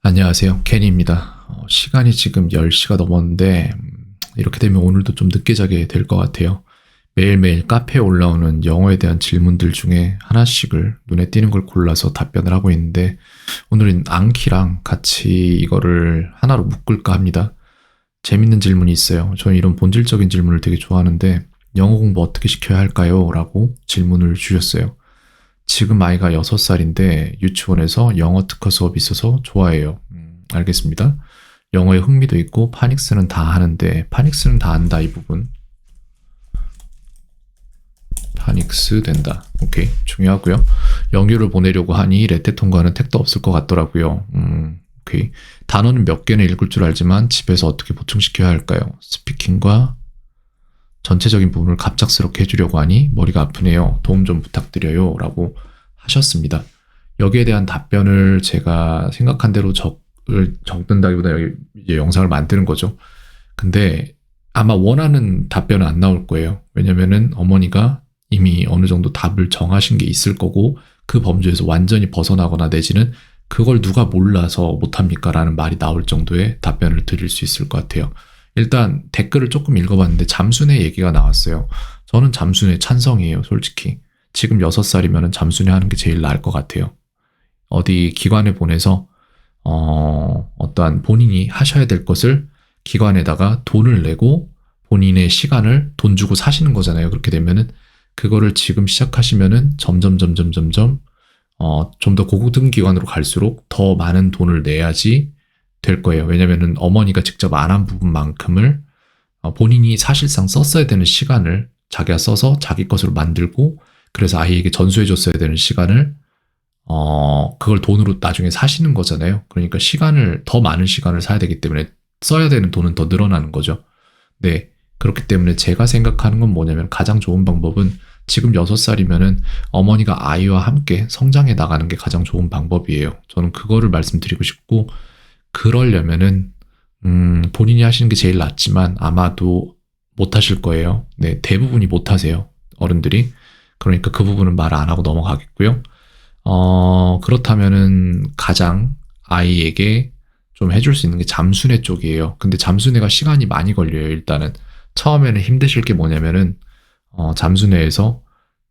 안녕하세요. 케니입니다. 시간이 지금 10시가 넘었는데 이렇게 되면 오늘도 좀 늦게 자게 될 것 같아요. 매일매일 카페에 올라오는 영어에 대한 질문들 중에 하나씩을 눈에 띄는 걸 골라서 답변을 하고 있는데 오늘은 앙키랑 같이 이거를 하나로 묶을까 합니다. 재밌는 질문이 있어요. 저는 이런 본질적인 질문을 되게 좋아하는데 영어 공부 어떻게 시켜야 할까요? 라고 질문을 주셨어요. 지금 아이가 6살인데 유치원에서 영어 특화 수업이 있어서 좋아해요. 알겠습니다. 영어에 흥미도 있고 파닉스는 다 하는데 파닉스는 다 한다 이 부분. 파닉스 된다. 오케이. 중요하고요. 영유를 보내려고 하니 레테 통과는 택도 없을 것 같더라고요. 오케이. 단어는 몇 개는 읽을 줄 알지만 집에서 어떻게 보충시켜야 할까요? 스피킹과 전체적인 부분을 갑작스럽게 해주려고 하니 머리가 아프네요. 도움 좀 부탁드려요. 라고 하셨습니다. 여기에 대한 답변을 제가 생각한 대로 적는다기보다 여기 이제 영상을 만드는 거죠. 근데 아마 원하는 답변은 안 나올 거예요. 왜냐면은 어머니가 이미 어느 정도 답을 정하신 게 있을 거고 그 범주에서 완전히 벗어나거나 내지는 그걸 누가 몰라서 못합니까? 라는 말이 나올 정도의 답변을 드릴 수 있을 것 같아요. 일단 댓글을 조금 읽어봤는데 잠수내 얘기가 나왔어요. 저는 잠수내 찬성이에요, 솔직히. 지금 6살이면 잠수내 하는 게 제일 나을 것 같아요. 어디 기관에 보내서 어떠한 본인이 하셔야 될 것을 기관에다가 돈을 내고 본인의 시간을 돈 주고 사시는 거잖아요. 그렇게 되면은 그거를 지금 시작하시면은 점점 좀 더 고급등 기관으로 갈수록 더 많은 돈을 내야지 될 거예요. 왜냐면은 어머니가 직접 안 한 부분만큼을 본인이 사실상 썼어야 되는 시간을 자기가 써서 자기 것으로 만들고 그래서 아이에게 전수해 줬어야 되는 시간을 그걸 돈으로 나중에 사시는 거잖아요. 그러니까 더 많은 시간을 사야 되기 때문에 써야 되는 돈은 더 늘어나는 거죠. 네. 그렇기 때문에 제가 생각하는 건 뭐냐면 가장 좋은 방법은 지금 6살이면은 어머니가 아이와 함께 성장해 나가는 게 가장 좋은 방법이에요. 저는 그거를 말씀드리고 싶고 그러려면은 본인이 하시는 게 제일 낫지만 아마도 못 하실 거예요. 네, 대부분이 못 하세요. 어른들이. 그러니까 그 부분은 말 안 하고 넘어가겠고요. 그렇다면은 가장 아이에게 좀 해줄 수 있는 게 잠수내 쪽이에요. 근데 잠수내가 시간이 많이 걸려요. 일단은 처음에는 힘드실 게 뭐냐면은 잠수내에서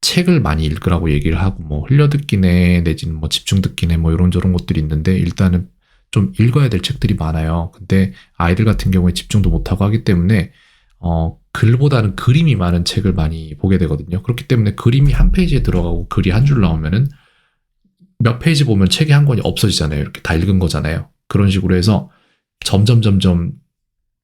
책을 많이 읽으라고 얘기를 하고 뭐 흘려듣기네 내지는 뭐 집중듣기네 뭐 이런저런 것들이 있는데 일단은 좀 읽어야 될 책들이 많아요. 근데 아이들 같은 경우에 집중도 못하고 하기 때문에 글보다는 그림이 많은 책을 많이 보게 되거든요. 그렇기 때문에 그림이 한 페이지에 들어가고 글이 한 줄 나오면은 몇 페이지 보면 책이 한 권이 없어지잖아요. 이렇게 다 읽은 거잖아요. 그런 식으로 해서 점점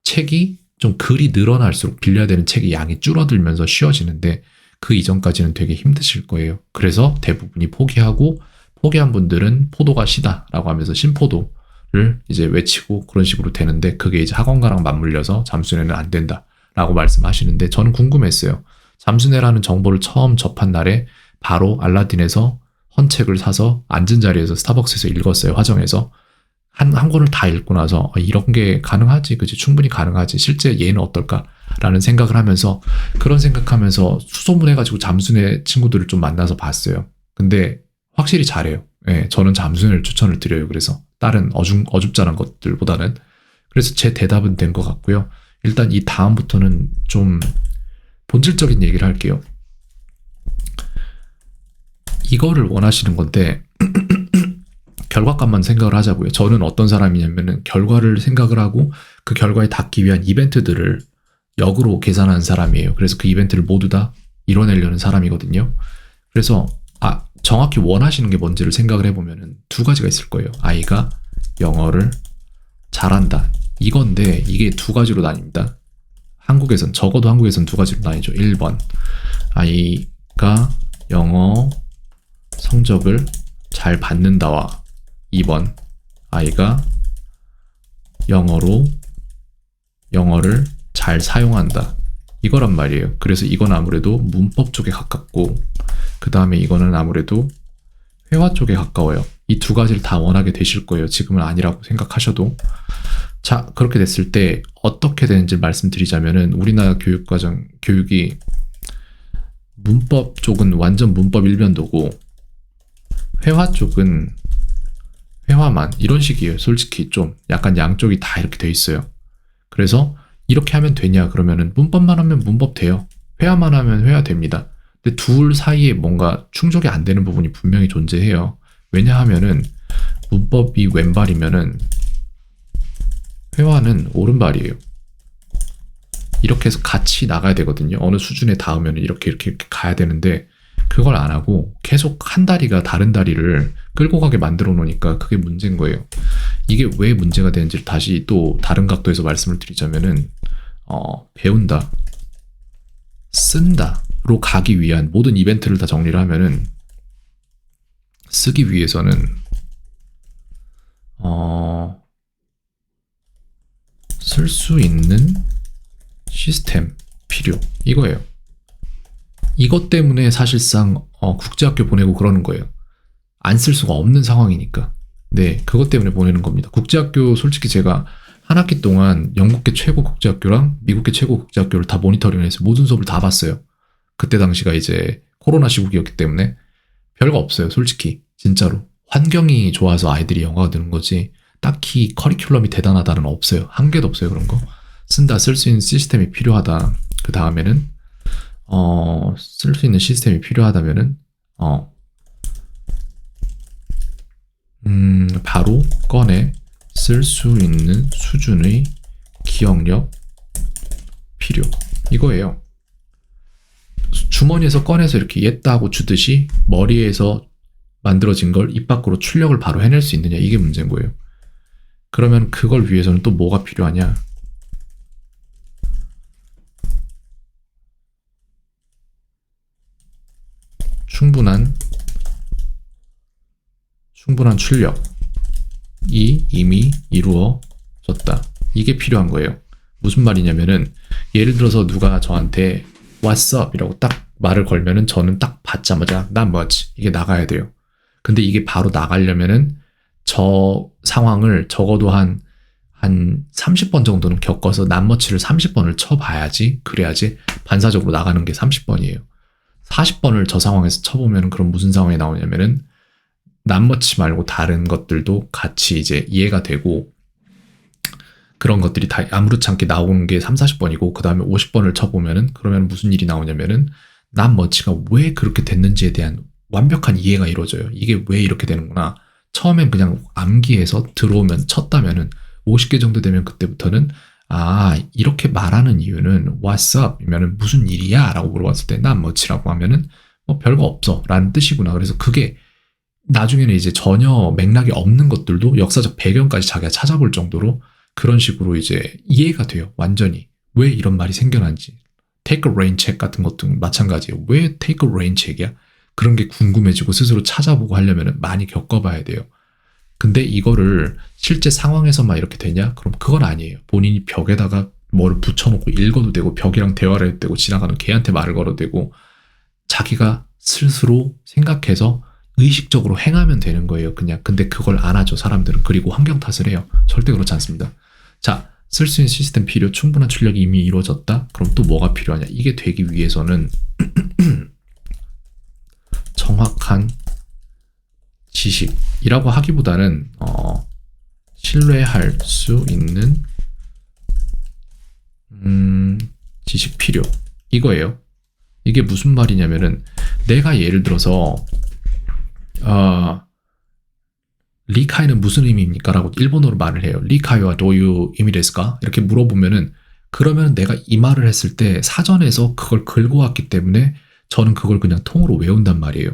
책이 좀 글이 늘어날수록 빌려야 되는 책의 양이 줄어들면서 쉬워지는데 그 이전까지는 되게 힘드실 거예요. 그래서 대부분이 포기한 분들은 포도가 시다라고 하면서 신포도를 이제 외치고 그런 식으로 되는데 그게 이제 학원가랑 맞물려서 잠수내는 안 된다라고 말씀하시는데 저는 궁금했어요. 잠수내라는 정보를 처음 접한 날에 바로 알라딘에서 헌책을 사서 앉은 자리에서 스타벅스에서 읽었어요. 화정에서. 한 권을 다 읽고 나서 이런 게 가능하지, 그치? 충분히 가능하지. 실제 얘는 어떨까라는 생각을 하면서 그런 생각하면서 수소문해가지고 잠수내 친구들을 좀 만나서 봤어요. 근데 확실히 잘해요. 예, 저는 잠수내를 추천을 드려요. 그래서 다른 어줍잖은 것들보다는. 그래서 제 대답은 된 것 같고요. 일단 이 다음부터는 좀 본질적인 얘기를 할게요. 이거를 원하시는 건데 결과값만 생각을 하자고요. 저는 어떤 사람이냐면은 결과를 생각을 하고 그 결과에 닿기 위한 이벤트들을 역으로 계산하는 사람이에요. 그래서 그 이벤트를 모두 다 이뤄내려는 사람이거든요. 그래서 정확히 원하시는 게 뭔지를 생각을 해보면은 두 가지가 있을 거예요. 아이가 영어를 잘한다. 이건데 이게 두 가지로 나뉩니다. 적어도 한국에선 두 가지로 나뉘죠. 1번 아이가 영어 성적을 잘 받는다와 2번 아이가 영어를 잘 사용한다. 이거란 말이에요. 그래서 이건 아무래도 문법 쪽에 가깝고 그 다음에 이거는 아무래도 회화 쪽에 가까워요. 이 두 가지를 다 원하게 되실 거예요. 지금은 아니라고 생각하셔도. 자, 그렇게 됐을 때 어떻게 되는지 말씀드리자면은 우리나라 교육이 문법 쪽은 완전 문법 일변도고 회화 쪽은 회화만 이런 식이에요. 솔직히 좀 약간 양쪽이 다 이렇게 돼 있어요. 그래서 이렇게 하면 되냐 그러면은 문법만 하면 문법 돼요. 회화만 하면 회화 됩니다. 근데 둘 사이에 뭔가 충족이 안 되는 부분이 분명히 존재해요. 왜냐하면은 문법이 왼발이면은 회화는 오른발이에요. 이렇게 해서 같이 나가야 되거든요. 어느 수준에 닿으면 이렇게 가야 되는데 그걸 안 하고 계속 한 다리가 다른 다리를 끌고 가게 만들어 놓으니까 그게 문제인 거예요. 이게 왜 문제가 되는지를 다시 또 다른 각도에서 말씀을 드리자면은 배운다, 쓴다로 가기 위한 모든 이벤트를 다 정리를 하면은 쓰기 위해서는 쓸 수 있는 시스템 필요 이거예요. 이것 때문에 사실상 국제학교 보내고 그러는 거예요. 안 쓸 수가 없는 상황이니까. 네, 그것 때문에 보내는 겁니다. 국제학교 솔직히 제가 한 학기 동안 영국계 최고 국제학교랑 미국계 최고 국제학교를 다 모니터링을 해서 모든 수업을 다 봤어요. 그때 당시가 이제 코로나 시국이었기 때문에 별거 없어요. 솔직히 진짜로 환경이 좋아서 아이들이 영어가 되는 거지 딱히 커리큘럼이 대단하다는 없어요. 한 개도 없어요. 그런 거 쓴다, 쓸 수 있는 시스템이 필요하다. 그 다음에는 쓸 수 있는 시스템이 필요하다면은 바로 꺼내 쓸 수 있는 수준의 기억력 필요 이거예요. 주머니에서 꺼내서 이렇게 옛다 하고 주듯이 머리에서 만들어진 걸 입 밖으로 출력을 바로 해낼 수 있느냐 이게 문제인 거예요. 그러면 그걸 위해서는 또 뭐가 필요하냐? 충분한 출력이 이미 이루어졌다. 이게 필요한 거예요. 무슨 말이냐면은 예를 들어서 누가 저한테 What's up? 이라고 딱 말을 걸면은 저는 딱 받자마자 난 뭐지? 이게 나가야 돼요. 근데 이게 바로 나가려면은 저 상황을 적어도 한 30번 정도는 겪어서 난머치를 30번을 쳐봐야지 그래야지 반사적으로 나가는 게 30번이에요. 40번을 저 상황에서 쳐보면 그럼 무슨 상황이 나오냐면은 난머치 말고 다른 것들도 같이 이제 이해가 되고 그런 것들이 다 아무렇지 않게 나오는 게 3, 40번이고 그 다음에 50번을 쳐보면은 그러면 무슨 일이 나오냐면은 난머치가 왜 그렇게 됐는지에 대한 완벽한 이해가 이루어져요. 이게 왜 이렇게 되는구나. 처음엔 그냥 암기해서 들어오면 쳤다면은 50개 정도 되면 그때부터는 이렇게 말하는 이유는 What's up? 이면은 무슨 일이야? 라고 물어봤을 때 난머치라고 하면은 뭐 별거 없어 라는 뜻이구나. 그래서 그게 나중에는 이제 전혀 맥락이 없는 것들도 역사적 배경까지 자기가 찾아볼 정도로 그런 식으로 이제 이해가 돼요. 완전히. 왜 이런 말이 생겨난지. Take a rain check 같은 것도 마찬가지예요. 왜 take a rain check이야? 그런 게 궁금해지고 스스로 찾아보고 하려면 많이 겪어봐야 돼요. 근데 이거를 실제 상황에서만 이렇게 되냐? 그럼 그건 아니에요. 본인이 벽에다가 뭐를 붙여놓고 읽어도 되고 벽이랑 대화를 해도 되고 지나가는 개한테 말을 걸어도 되고 자기가 스스로 생각해서 의식적으로 행하면 되는 거예요. 그냥. 근데 그걸 안 하죠. 사람들은. 그리고 환경 탓을 해요. 절대 그렇지 않습니다. 자, 쓸 수 있는 시스템 필요, 충분한 출력이 이미 이루어졌다? 그럼 또 뭐가 필요하냐? 이게 되기 위해서는 정확한 지식이라고 하기보다는 신뢰할 수 있는 지식 필요 이거예요. 이게 무슨 말이냐면은 내가 예를 들어서 리카이는 무슨 의미입니까? 라고 일본어로 말을 해요. 리카이와 도유 의미 데스까? 이렇게 물어보면은 그러면 내가 이 말을 했을 때 사전에서 그걸 긁고 왔기 때문에 저는 그걸 그냥 통으로 외운단 말이에요.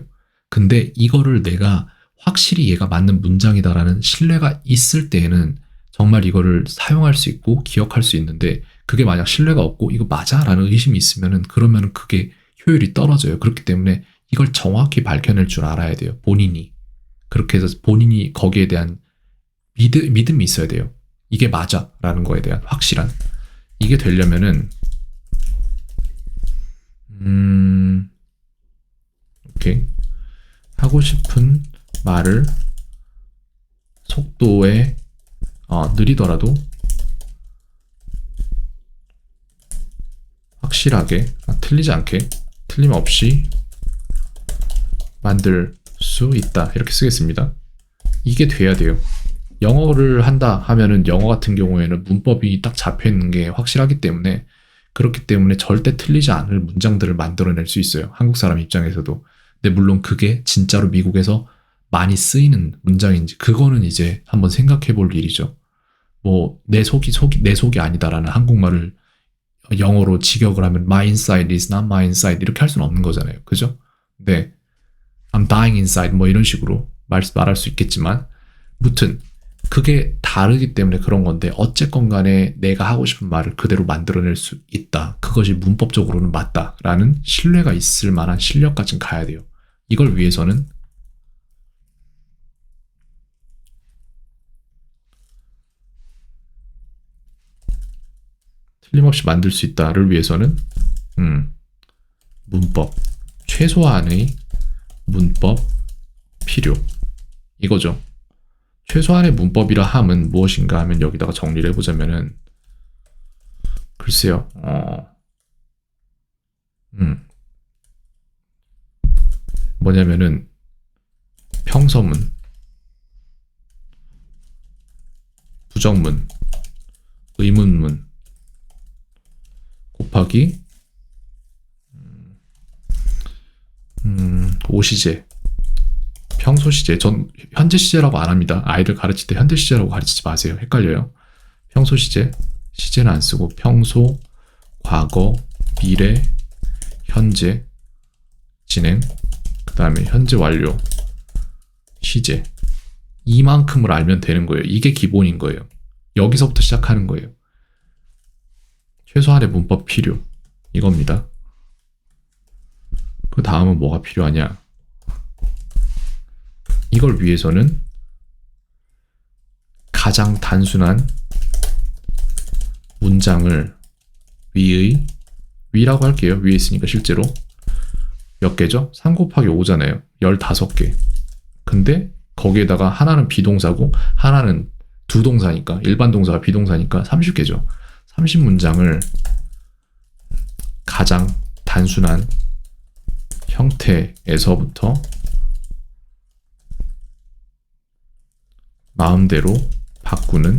근데 이거를 내가 확실히 얘가 맞는 문장이다라는 신뢰가 있을 때에는 정말 이거를 사용할 수 있고 기억할 수 있는데 그게 만약 신뢰가 없고 이거 맞아? 라는 의심이 있으면은 그러면은 그게 효율이 떨어져요. 그렇기 때문에 이걸 정확히 밝혀낼 줄 알아야 돼요. 본인이. 그렇게 해서 본인이 거기에 대한 믿음이 있어야 돼요. 이게 맞아 라는 거에 대한 확실한. 이게 되려면은 오케이. 하고 싶은 말을 속도에 느리더라도 확실하게 틀리지 않게 틀림없이 만들 수 있다. 이렇게 쓰겠습니다. 이게 돼야 돼요. 영어를 한다 하면은 영어 같은 경우에는 문법이 딱 잡혀 있는 게 확실하기 때문에 그렇기 때문에 절대 틀리지 않을 문장들을 만들어낼 수 있어요. 한국 사람 입장에서도. 근데 물론 그게 진짜로 미국에서 많이 쓰이는 문장인지 그거는 이제 한번 생각해 볼 일이죠. 뭐 내 속이 아니다라는 한국말을 영어로 직역을 하면 my inside is not my inside 이렇게 할 수는 없는 거잖아요. 그죠? 네. I'm dying inside 뭐 이런 식으로 말할 수 있겠지만 무튼 그게 다르기 때문에 그런 건데 어쨌건 간에 내가 하고 싶은 말을 그대로 만들어낼 수 있다. 그것이 문법적으로는 맞다라는 신뢰가 있을 만한 실력까지는 가야 돼요. 이걸 위해서는 틀림없이 만들 수 있다를 위해서는 문법, 최소한의 문법 필요 이거죠. 최소한의 문법이라 함은 무엇인가 하면 여기다가 정리를 해보자면은 글쎄요. 뭐냐면은 평서문, 부정문, 의문문 곱하기 오시제, 평소 시제. 전 현재 시제라고 안 합니다. 아이들 가르칠 때 현재 시제라고 가르치지 마세요. 헷갈려요. 평소 시제, 시제는 안 쓰고 평소, 과거, 미래, 현재, 진행, 그 다음에 현재 완료, 시제. 이만큼을 알면 되는 거예요. 이게 기본인 거예요. 여기서부터 시작하는 거예요. 최소한의 문법 필요. 이겁니다. 그 다음은 뭐가 필요하냐? 이걸 위해서는 가장 단순한 문장을 위라고 할게요. 위에 있으니까 실제로 몇 개죠? 3 곱하기 5잖아요. 15개. 근데 거기에다가 하나는 비동사고 하나는 두 동사니까 일반 동사가 비동사니까 30개죠. 30문장을 가장 단순한 형태에서부터 마음대로 바꾸는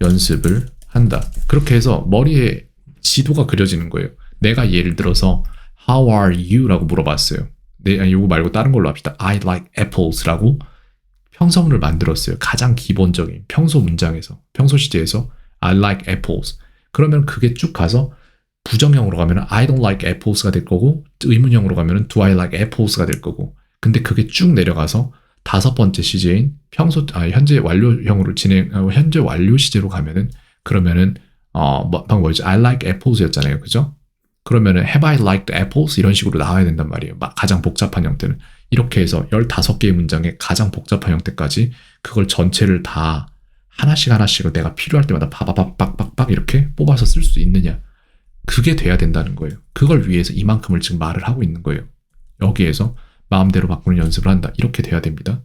연습을 한다. 그렇게 해서 머리에 지도가 그려지는 거예요. 내가 예를 들어서 How are you? 라고 물어봤어요. 이거 말고 다른 걸로 합시다. I like apples 라고 평서문을 만들었어요. 가장 기본적인 평소 문장에서, 평소 시제에서 I like apples. 그러면 그게 쭉 가서 부정형으로 가면 I don't like apples가 될 거고 의문형으로 가면 Do I like apples가 될 거고 근데 그게 쭉 내려가서 5번째 시제인 현재 완료형으로 현재 완료 시제로 가면은 그러면은 방금 뭐였죠? I like apples였잖아요. 그죠? 그러면은 have I liked apples? 이런 식으로 나와야 된단 말이에요. 가장 복잡한 형태는. 이렇게 해서 15개의 문장의 가장 복잡한 형태까지 그걸 전체를 다 하나씩을 내가 필요할 때마다 바바박박박 이렇게 뽑아서 쓸 수 있느냐. 그게 돼야 된다는 거예요. 그걸 위해서 이만큼을 지금 말을 하고 있는 거예요. 여기에서 마음대로 바꾸는 연습을 한다. 이렇게 돼야 됩니다.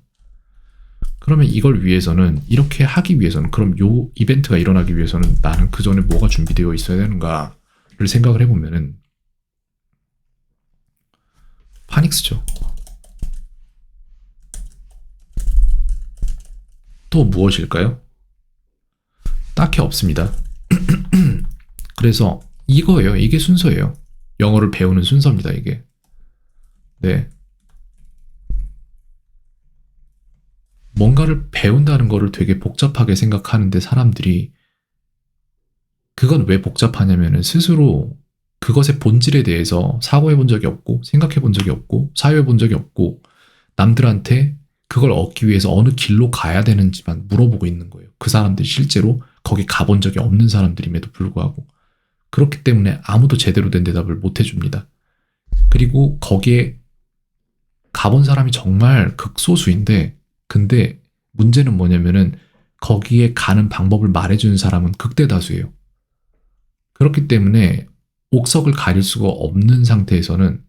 그러면 이걸 위해서는 이렇게 하기 위해서는 그럼 요 이벤트가 일어나기 위해서는 나는 그 전에 뭐가 준비되어 있어야 되는가를 생각을 해보면은 파닉스죠. 또 무엇일까요? 딱히 없습니다. 그래서 이거예요. 이게 순서예요. 영어를 배우는 순서입니다. 이게. 네. 뭔가를 배운다는 거를 되게 복잡하게 생각하는데 사람들이 그건 왜 복잡하냐면은 스스로 그것의 본질에 대해서 사고해 본 적이 없고 생각해 본 적이 없고 사유해 본 적이 없고 남들한테 그걸 얻기 위해서 어느 길로 가야 되는지만 물어보고 있는 거예요. 그 사람들이 실제로 거기 가본 적이 없는 사람들임에도 불구하고 그렇기 때문에 아무도 제대로 된 대답을 못 해줍니다. 그리고 거기에 가본 사람이 정말 극소수인데 근데 문제는 뭐냐면은 거기에 가는 방법을 말해주는 사람은 극대다수예요. 그렇기 때문에 옥석을 가릴 수가 없는 상태에서는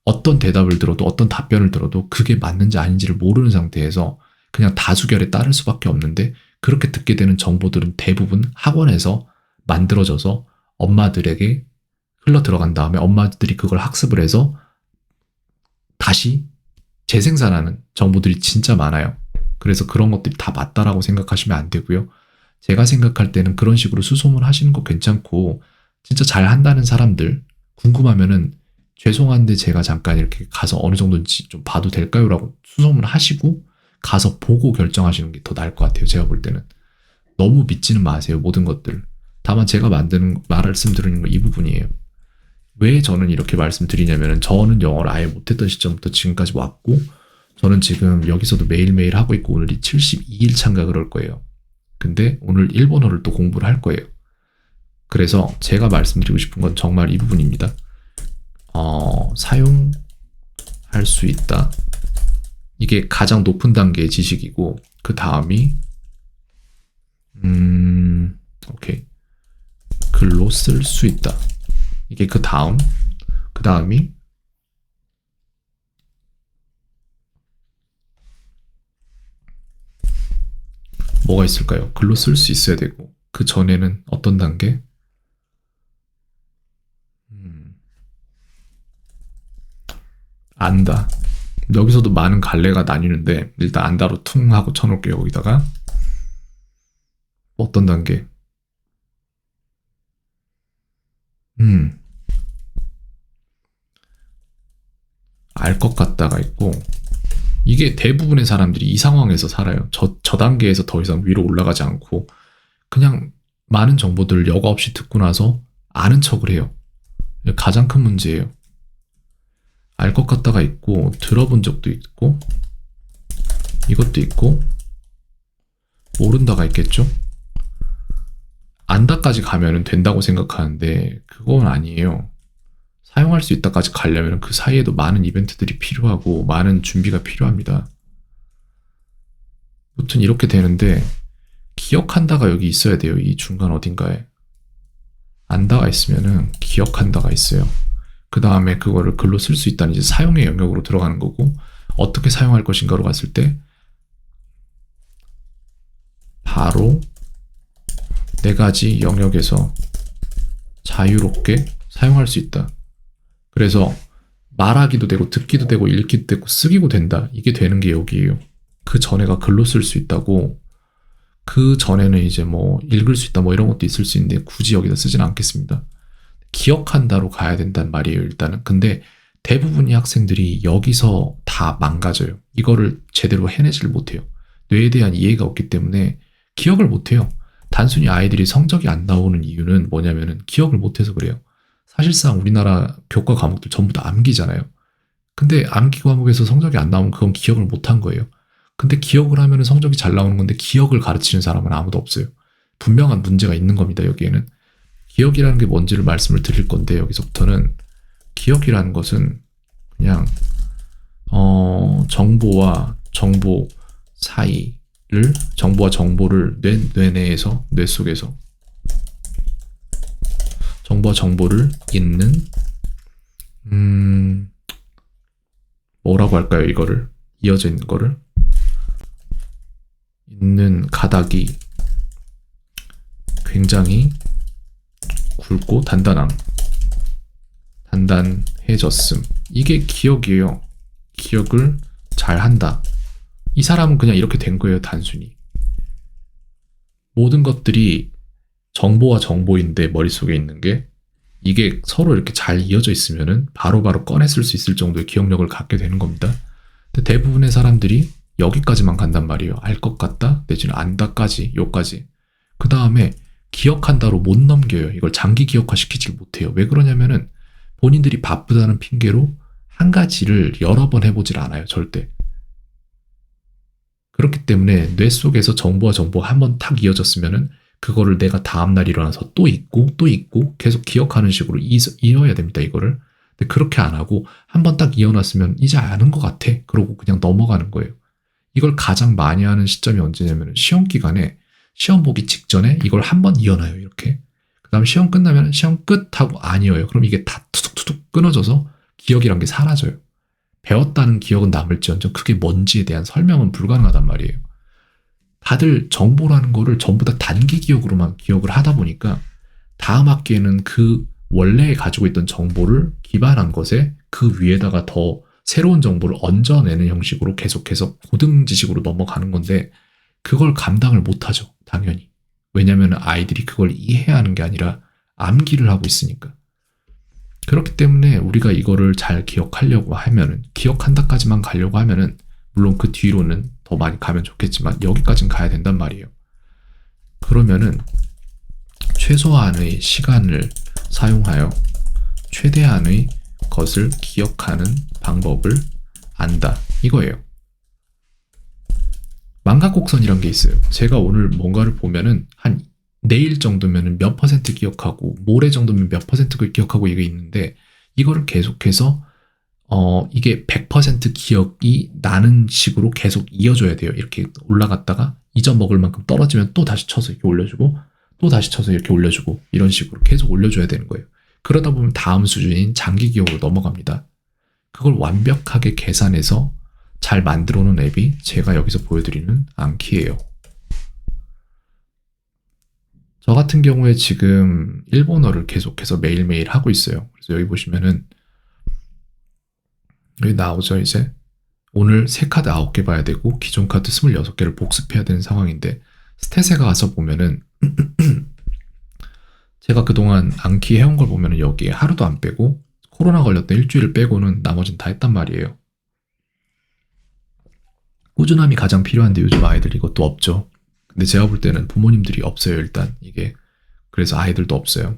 어떤 대답을 들어도 어떤 답변을 들어도 그게 맞는지 아닌지를 모르는 상태에서 그냥 다수결에 따를 수밖에 없는데 그렇게 듣게 되는 정보들은 대부분 학원에서 만들어져서 엄마들에게 흘러 들어간 다음에 엄마들이 그걸 학습을 해서 다시 재생산하는 정보들이 진짜 많아요. 그래서 그런 것들이 다 맞다라고 생각하시면 안 되고요. 제가 생각할 때는 그런 식으로 수소문 하시는 거 괜찮고 진짜 잘 한다는 사람들 궁금하면은 죄송한데 제가 잠깐 이렇게 가서 어느 정도인지 좀 봐도 될까요? 라고 수소문 하시고 가서 보고 결정하시는 게 더 나을 것 같아요. 제가 볼 때는. 너무 믿지는 마세요. 모든 것들. 다만 제가 말씀드리는 건 이 부분이에요. 왜 저는 이렇게 말씀드리냐면은 저는 영어를 아예 못했던 시점부터 지금까지 왔고 저는 지금 여기서도 매일매일 하고 있고 오늘이 72일 차인가 그럴 거예요. 근데 오늘 일본어를 또 공부를 할 거예요. 그래서 제가 말씀드리고 싶은 건 정말 이 부분입니다. 사용할 수 있다. 이게 가장 높은 단계의 지식이고 그 다음이 오케이. 글로 쓸 수 있다. 이게 그 다음이 뭐가 있을까요? 글로 쓸 수 있어야 되고 그 전에는 어떤 단계? 안다. 여기서도 많은 갈래가 나뉘는데 일단 안다로 퉁 하고 쳐놓을게요. 여기다가 어떤 단계? 알 것 같다가 있고 이게 대부분의 사람들이 이 상황에서 살아요. 저 단계에서 더 이상 위로 올라가지 않고 그냥 많은 정보들을 여과 없이 듣고 나서 아는 척을 해요. 가장 큰 문제예요. 알 것 같다가 있고 들어본 적도 있고 이것도 있고 모른다가 있겠죠? 안다까지 가면 된다고 생각하는데 그건 아니에요. 사용할 수 있다까지 가려면 그 사이에도 많은 이벤트들이 필요하고 많은 준비가 필요합니다. 아무튼 이렇게 되는데 기억한다가 여기 있어야 돼요. 이 중간 어딘가에. 안다가 있으면은 기억한다가 있어요. 그 다음에 그거를 글로 쓸 수 있다는 이제 사용의 영역으로 들어가는 거고 어떻게 사용할 것인가로 갔을 때 바로 네 가지 영역에서 자유롭게 사용할 수 있다. 그래서 말하기도 되고 듣기도 되고 읽기도 되고 쓰기도 된다. 이게 되는 게 여기예요. 그 전에가 글로 쓸 수 있다고 그 전에는 이제 뭐 읽을 수 있다 뭐 이런 것도 있을 수 있는데 굳이 여기다 쓰진 않겠습니다. 기억한다로 가야 된단 말이에요. 일단은. 근데 대부분의 학생들이 여기서 다 망가져요. 이거를 제대로 해내지를 못해요. 뇌에 대한 이해가 없기 때문에 기억을 못해요. 단순히 아이들이 성적이 안 나오는 이유는 뭐냐면은 기억을 못해서 그래요. 사실상 우리나라 교과 과목들 전부 다 암기잖아요. 근데 암기 과목에서 성적이 안 나오면 그건 기억을 못한 거예요. 근데 기억을 하면 성적이 잘 나오는 건데 기억을 가르치는 사람은 아무도 없어요. 분명한 문제가 있는 겁니다. 여기에는. 기억이라는 게 뭔지를 말씀을 드릴 건데 여기서부터는 기억이라는 것은 그냥 정보와 정보 사이를 정보와 정보를 뇌 내에서 뇌 속에서 정보와 정보를 잇는 뭐라고 할까요? 이거를 이어져 있는 거를 잇는 가닥이 굉장히 굵고 단단해졌음. 이게 기억이에요. 기억을 잘 한다. 이 사람은 그냥 이렇게 된 거예요. 단순히. 모든 것들이 정보와 정보인데 머릿속에 있는 게 이게 서로 이렇게 잘 이어져 있으면은 바로바로 꺼내 쓸 수 있을 정도의 기억력을 갖게 되는 겁니다. 근데 대부분의 사람들이 여기까지만 간단 말이에요. 알 것 같다 내지는 안다까지 요까지. 그 다음에 기억한다로 못 넘겨요. 이걸 장기 기억화시키지 못해요. 왜 그러냐면은 본인들이 바쁘다는 핑계로 한 가지를 여러 번 해보질 않아요. 절대. 그렇기 때문에 뇌 속에서 정보와 정보가 한 번 탁 이어졌으면은 그거를 내가 다음날 일어나서 또 잊고 또 잊고 계속 기억하는 식으로 이어야 됩니다. 이거를. 근데 그렇게 안 하고 한 번 딱 이어놨으면 이제 아는 것 같아. 그러고 그냥 넘어가는 거예요. 이걸 가장 많이 하는 시점이 언제냐면 시험 기간에 시험 보기 직전에 이걸 한 번 이어놔요. 이렇게. 그 다음에 시험 끝나면 시험 끝하고 안 이어요. 그럼 이게 다 투둑투둑 끊어져서 기억이란 게 사라져요. 배웠다는 기억은 남을지언정 그게 뭔지에 대한 설명은 불가능하단 말이에요. 다들 정보라는 거를 전부 다 단기 기억으로만 기억을 하다 보니까 다음 학기에는 그 원래 가지고 있던 정보를 기반한 것에 그 위에다가 더 새로운 정보를 얹어내는 형식으로 계속해서 고등 지식으로 넘어가는 건데 그걸 감당을 못하죠. 당연히. 왜냐하면 아이들이 그걸 이해해야 하는 게 아니라 암기를 하고 있으니까. 그렇기 때문에 우리가 이거를 잘 기억하려고 하면은 기억한다까지만 가려고 하면은 물론 그 뒤로는 더 많이 가면 좋겠지만 여기까지는 가야 된단 말이에요. 그러면은 최소한의 시간을 사용하여 최대한의 것을 기억하는 방법을 안다. 이거예요. 망각곡선이란 게 있어요. 제가 오늘 뭔가를 보면은 한 내일 정도면 몇 퍼센트 기억하고 모레 정도면 몇 퍼센트 기억하고 이게 있는데 이거를 계속해서 이게 100% 기억이 나는 식으로 계속 이어져야 돼요. 이렇게 올라갔다가 잊어먹을 만큼 떨어지면 또 다시 쳐서 이렇게 올려주고 또 다시 쳐서 이렇게 올려주고 이런 식으로 계속 올려줘야 되는 거예요. 그러다 보면 다음 수준인 장기 기억으로 넘어갑니다. 그걸 완벽하게 계산해서 잘 만들어 놓은 앱이 제가 여기서 보여드리는 앙키예요. 저 같은 경우에 지금 일본어를 계속해서 매일매일 하고 있어요. 그래서 여기 보시면은 여기 나오죠. 이제 오늘 새 카드 9개 봐야 되고 기존 카드 26개를 복습해야 되는 상황인데 스탯에 가서 보면은 제가 그동안 앙키 해온 걸 보면은 여기에 하루도 안 빼고 코로나 걸렸던 일주일을 빼고는 나머지는 다 했단 말이에요. 꾸준함이 가장 필요한데 요즘 아이들 이것도 없죠. 근데 제가 볼 때는 부모님들이 없어요. 일단 이게 그래서 아이들도 없어요.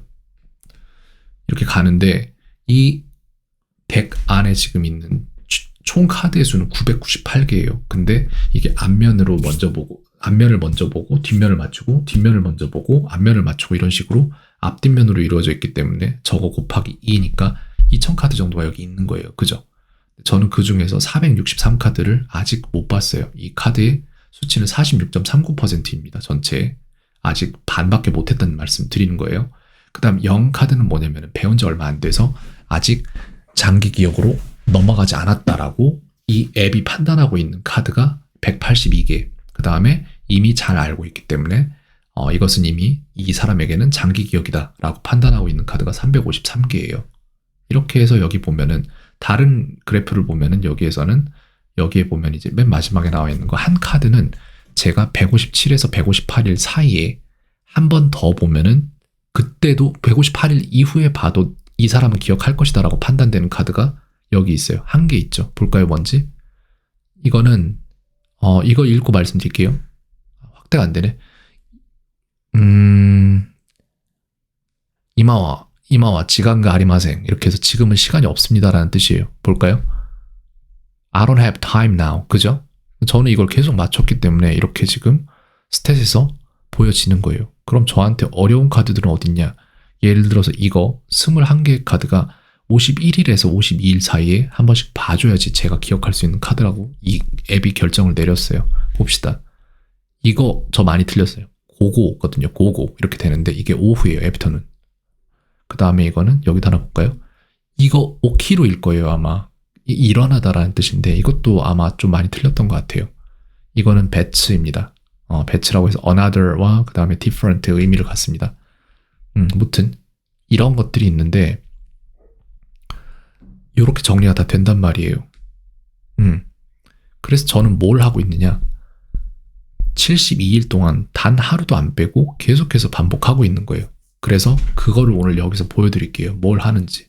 이렇게 가는데 이 덱 안에 지금 있는 총 카드의 수는 998개예요. 근데 이게 앞면을 먼저 보고 뒷면을 맞추고 뒷면을 먼저 보고 앞면을 맞추고 이런 식으로 앞뒷면으로 이루어져 있기 때문에 저거 곱하기 2니까 2000카드 정도가 여기 있는 거예요. 그죠? 저는 그 중에서 463카드를 아직 못 봤어요. 이 카드의 수치는 46.39%입니다. 전체에. 아직 반밖에 못했다는 말씀 드리는 거예요. 그 다음 0카드는 뭐냐면 배운 지 얼마 안 돼서 아직 장기 기억으로 넘어가지 않았다라고 이 앱이 판단하고 있는 카드가 182개. 그 다음에 이미 잘 알고 있기 때문에 이것은 이미 이 사람에게는 장기 기억이다 라고 판단하고 있는 카드가 353개예요. 이렇게 해서 여기 보면은 다른 그래프를 보면은 여기에 보면 이제 맨 마지막에 나와 있는 거 한 카드는 제가 157에서 158일 사이에 한 번 더 보면은 그때도 158일 이후에 봐도 이 사람은 기억할 것이다 라고 판단되는 카드가 여기 있어요. 한 개 있죠. 볼까요, 뭔지? 이거는 이거 읽고 말씀드릴게요. 확대가 안 되네. 이마와 지간가 아리마생 이렇게 해서 지금은 시간이 없습니다라는 뜻이에요. 볼까요? I don't have time now. 그죠? 저는 이걸 계속 맞췄기 때문에 이렇게 지금 스탯에서 보여지는 거예요. 그럼 저한테 어려운 카드들은 어딨냐? 예를 들어서 이거 21개의 카드가 51일에서 52일 사이에 한 번씩 봐줘야지 제가 기억할 수 있는 카드라고 이 앱이 결정을 내렸어요. 봅시다. 이거 저 많이 틀렸어요. 고고거든요. 고고 이렇게 되는데 이게 오후예요. 애프터는. 그 다음에 이거는 여기다 하나 볼까요? 이거 오키로일 거예요. 아마 일어나다라는 뜻인데 이것도 아마 좀 많이 틀렸던 것 같아요. 이거는 배츠입니다. 배츠라고 해서 another와 그 다음에 different의 의미를 갖습니다. 무튼 이런 것들이 있는데 이렇게 정리가 다 된단 말이에요. 그래서 저는 뭘 하고 있느냐? 72일 동안 단 하루도 안 빼고 계속해서 반복하고 있는 거예요. 그래서 그거를 오늘 여기서 보여드릴게요. 뭘 하는지.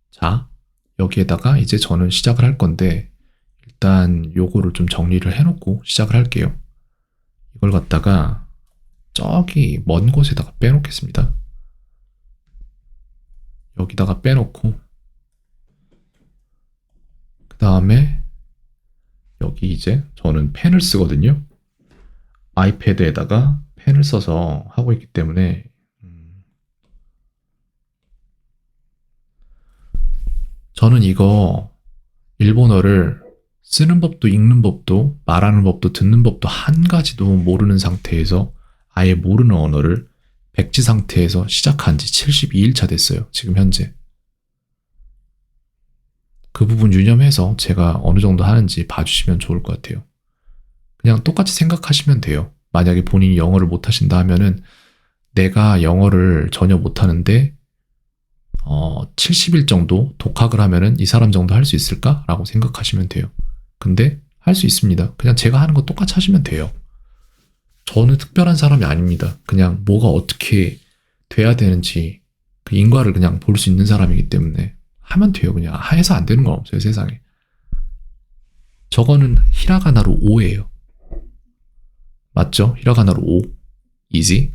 자, 여기에다가 이제 저는 시작을 할 건데 일단 요거를 좀 정리를 해놓고 시작을 할게요. 이걸 갖다가 저기 먼 곳에다가 빼놓겠습니다. 여기다가 빼놓고 그 다음에 여기 이제 저는 펜을 쓰거든요. 아이패드에다가 펜을 써서 하고 있기 때문에 저는 이거 일본어를 쓰는 법도 읽는 법도 말하는 법도 듣는 법도 한 가지도 모르는 상태에서 아예 모르는 언어를 백지 상태에서 시작한 지 72일차 됐어요. 지금 현재. 그 부분 유념해서 제가 어느 정도 하는지 봐주시면 좋을 것 같아요. 그냥 똑같이 생각하시면 돼요. 만약에 본인이 영어를 못하신다 하면은 내가 영어를 전혀 못하는데 70일 정도 독학을 하면은 이 사람 정도 할 수 있을까라고 생각하시면 돼요. 근데 할 수 있습니다. 그냥 제가 하는 거 똑같이 하시면 돼요. 저는 특별한 사람이 아닙니다. 그냥 뭐가 어떻게 돼야 되는지 그 인과를 그냥 볼 수 있는 사람이기 때문에 하면 돼요. 그냥 해서 안 되는 건 없어요, 세상에. 저거는 히라가나로 5예요. 맞죠? 히라가나로 5. easy.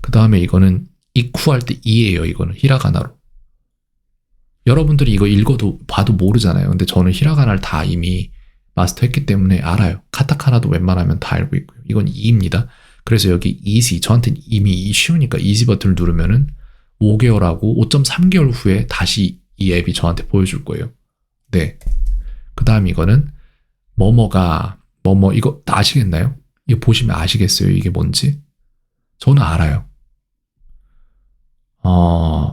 그 다음에 이거는 이쿠할 때 2예요. 이거는 히라가나로. 여러분들이 이거 읽어도 봐도 모르잖아요. 근데 저는 히라가나를 다 이미 마스터했기 때문에 알아요. 카타카나도 웬만하면 다 알고 있고요. 이건 2입니다. 그래서 여기 easy, 저한테는 이미 쉬우니까 easy 버튼을 누르면은 5개월하고 5.3개월 후에 다시 이 앱이 저한테 보여줄 거예요. 네. 그 다음 이거는 뭐뭐가 뭐뭐 이거 다 아시겠나요? 이거 보시면 아시겠어요? 이게 뭔지? 저는 알아요.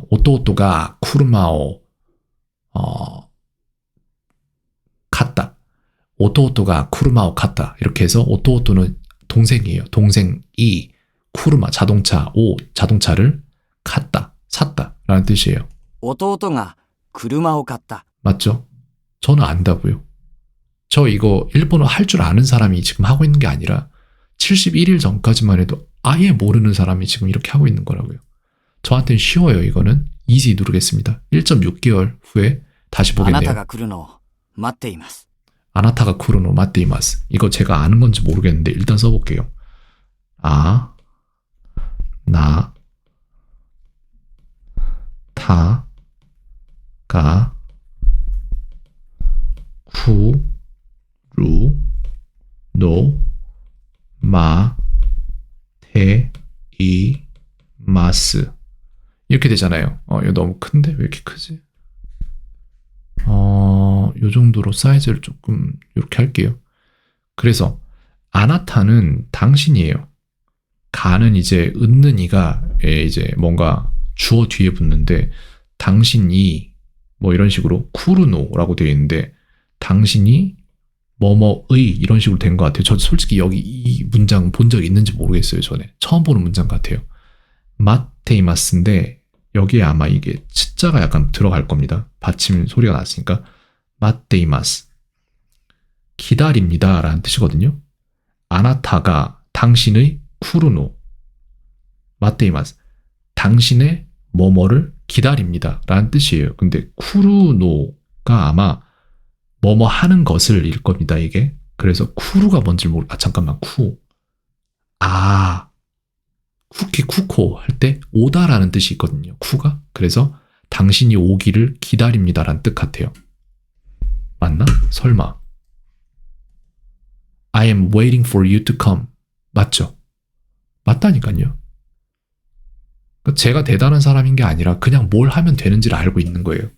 오토오토가 쿠르마오 갔다. 오토오토가 쿠르마오 갔다. 이렇게 해서 오토오토는 동생이에요. 동생이 쿠르마 자동차를 갔다, 샀다 라는 뜻이에요. 弟が車を買った。 맞죠? 저는 안다고요. 저 이거 일본어 할 줄 아는 사람이 지금 하고 있는 게 아니라 71일 전까지만 해도 아예 모르는 사람이 지금 이렇게 하고 있는 거라고요. 저한테는 쉬워요. 이거는 easy 누르겠습니다. 1.6개월 후에 다시 あな 보겠네요. たが来るのを待っています。 아나타가 쿠르노 마테이마스. 이거 제가 아는 건지 모르겠는데 일단 써볼게요. 아, 나, 타, 가, 쿠, 루, 노, 마, 테, 이, 마스. 이렇게 되잖아요. 이거 너무 큰데? 왜 이렇게 크지? 요 정도로 사이즈를 조금 이렇게 할게요. 그래서 아나타는 당신이에요. 가는 이제 은는 이가 이제 뭔가 주어 뒤에 붙는데 당신이 뭐 이런 식으로 쿠르노라고 되어 있는데 당신이 뭐뭐의 이런 식으로 된 것 같아요. 저 솔직히 여기 이 문장 본 적 있는지 모르겠어요. 전에 처음 보는 문장 같아요. 마테이마스인데 여기에 아마 이게 치자가 약간 들어갈 겁니다. 받침 소리가 났으니까 마테이마스 기다립니다 라는 뜻이거든요. 아나타가 당신의 쿠르노 마테이마스 당신의 뭐뭐를 기다립니다 라는 뜻이에요. 근데 쿠르노가 아마 뭐뭐 하는 것을 일 겁니다. 이게 그래서 쿠루가 뭔지 잠깐만 쿠키 쿠코 할 때 오다라는 뜻이 있거든요. 쿠가 그래서 당신이 오기를 기다립니다라는 뜻 같아요. 맞나? 설마 I am waiting for you to come. 맞죠? 맞다니까요. 제가 대단한 사람인 게 아니라 그냥 뭘 하면 되는지를 알고 있는 거예요.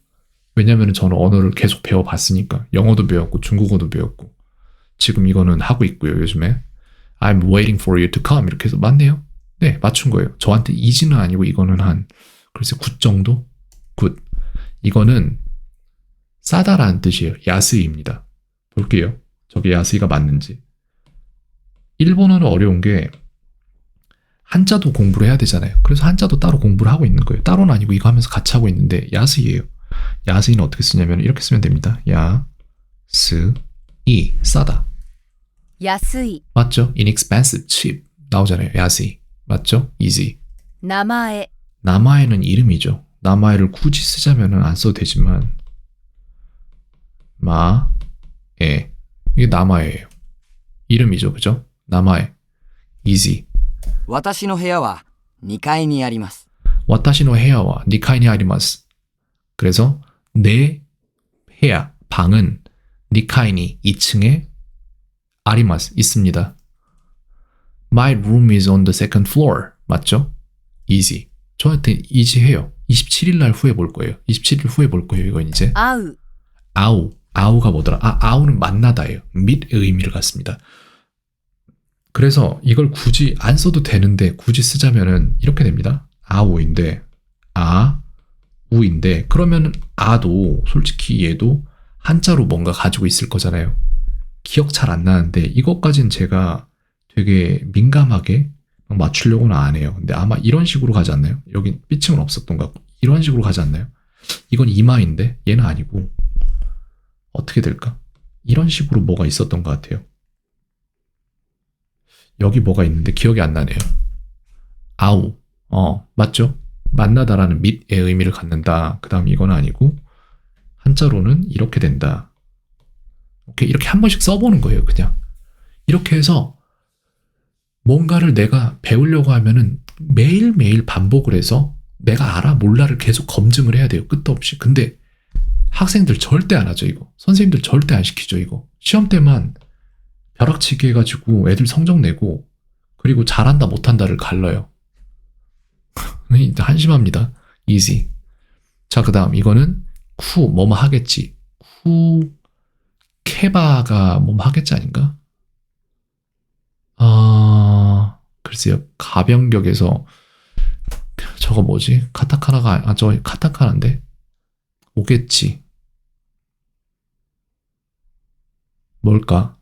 왜냐면 저는 언어를 계속 배워봤으니까. 영어도 배웠고 중국어도 배웠고 지금 이거는 하고 있고요. 요즘에 I'm waiting for you to come 이렇게 해서 맞네요. 네, 맞춘 거예요. 저한테 이지는 아니고 이거는 한 글쎄 9 정도? 굿. 이거는 싸다라는 뜻이에요. 야스이입니다. 볼게요. 저게 야스이가 맞는지. 일본어는 어려운 게 한자도 공부를 해야 되잖아요. 그래서 한자도 따로 공부를 하고 있는 거예요. 따로는 아니고 이거 하면서 같이 하고 있는데 야스이예요. 야스이는 어떻게 쓰냐면 이렇게 쓰면 됩니다. 야스이 싸다. 安い 맞죠? inexpensive, cheap 나오잖아요. 야스이. 맞죠? easy. 名前 나마에는 이름이죠. 나마에를 굳이 쓰자면은 안 써도 되지만 마에 이게 나마에예요. 이름이죠. 그죠? 나마에 easy. 私の部屋は2階にあります。 와타시노 헤야와 니카이니 아리마스. 그래서 내 헤야 방은 니카이니 2층에 아리마스 있습니다. My room is on the second floor. 맞죠? easy. 저한테 easy해요. 27일 날 후에 볼 거예요. 27일 후에 볼 거예요. 이건 이제 会う 아우가 뭐더라? 아우는 만나다예요. 밑의 의미를 갖습니다. 그래서 이걸 굳이 안 써도 되는데 굳이 쓰자면은 이렇게 됩니다. 아우인데 우인데 그러면 아도 솔직히 얘도 한자로 뭔가 가지고 있을 거잖아요. 기억 잘 안 나는데 이것까지는 제가 되게 민감하게 맞추려고는 안 해요. 근데 아마 이런 식으로 가지 않나요? 여기 삐침은 없었던 것 같고 이런 식으로 가지 않나요? 이건 이마인데 얘는 아니고 어떻게 될까? 이런 식으로 뭐가 있었던 것 같아요. 여기 뭐가 있는데 기억이 안 나네요. 아우. 맞죠? 만나다라는 밑의 의미를 갖는다. 그 다음 이건 아니고 한자로는 이렇게 된다. 오케이, 이렇게 한 번씩 써보는 거예요. 그냥 이렇게 해서 뭔가를 내가 배우려고 하면은 매일매일 반복을 해서 내가 알아 몰라를 계속 검증을 해야 돼요. 끝도 없이. 근데 학생들 절대 안 하죠. 이거 선생님들 절대 안 시키죠. 이거 시험 때만 벼락치기 해가지고 애들 성적 내고 그리고 잘한다 못한다를 갈라요. 한심합니다. easy. 자, 그 다음 이거는 쿠 뭐뭐 하겠지. 쿠 케바가 뭐뭐 하겠지 아닌가? 글쎄요. 가변격에서 저거 뭐지? 카타카나가 저 카타카나인데 오겠지. 뭘까?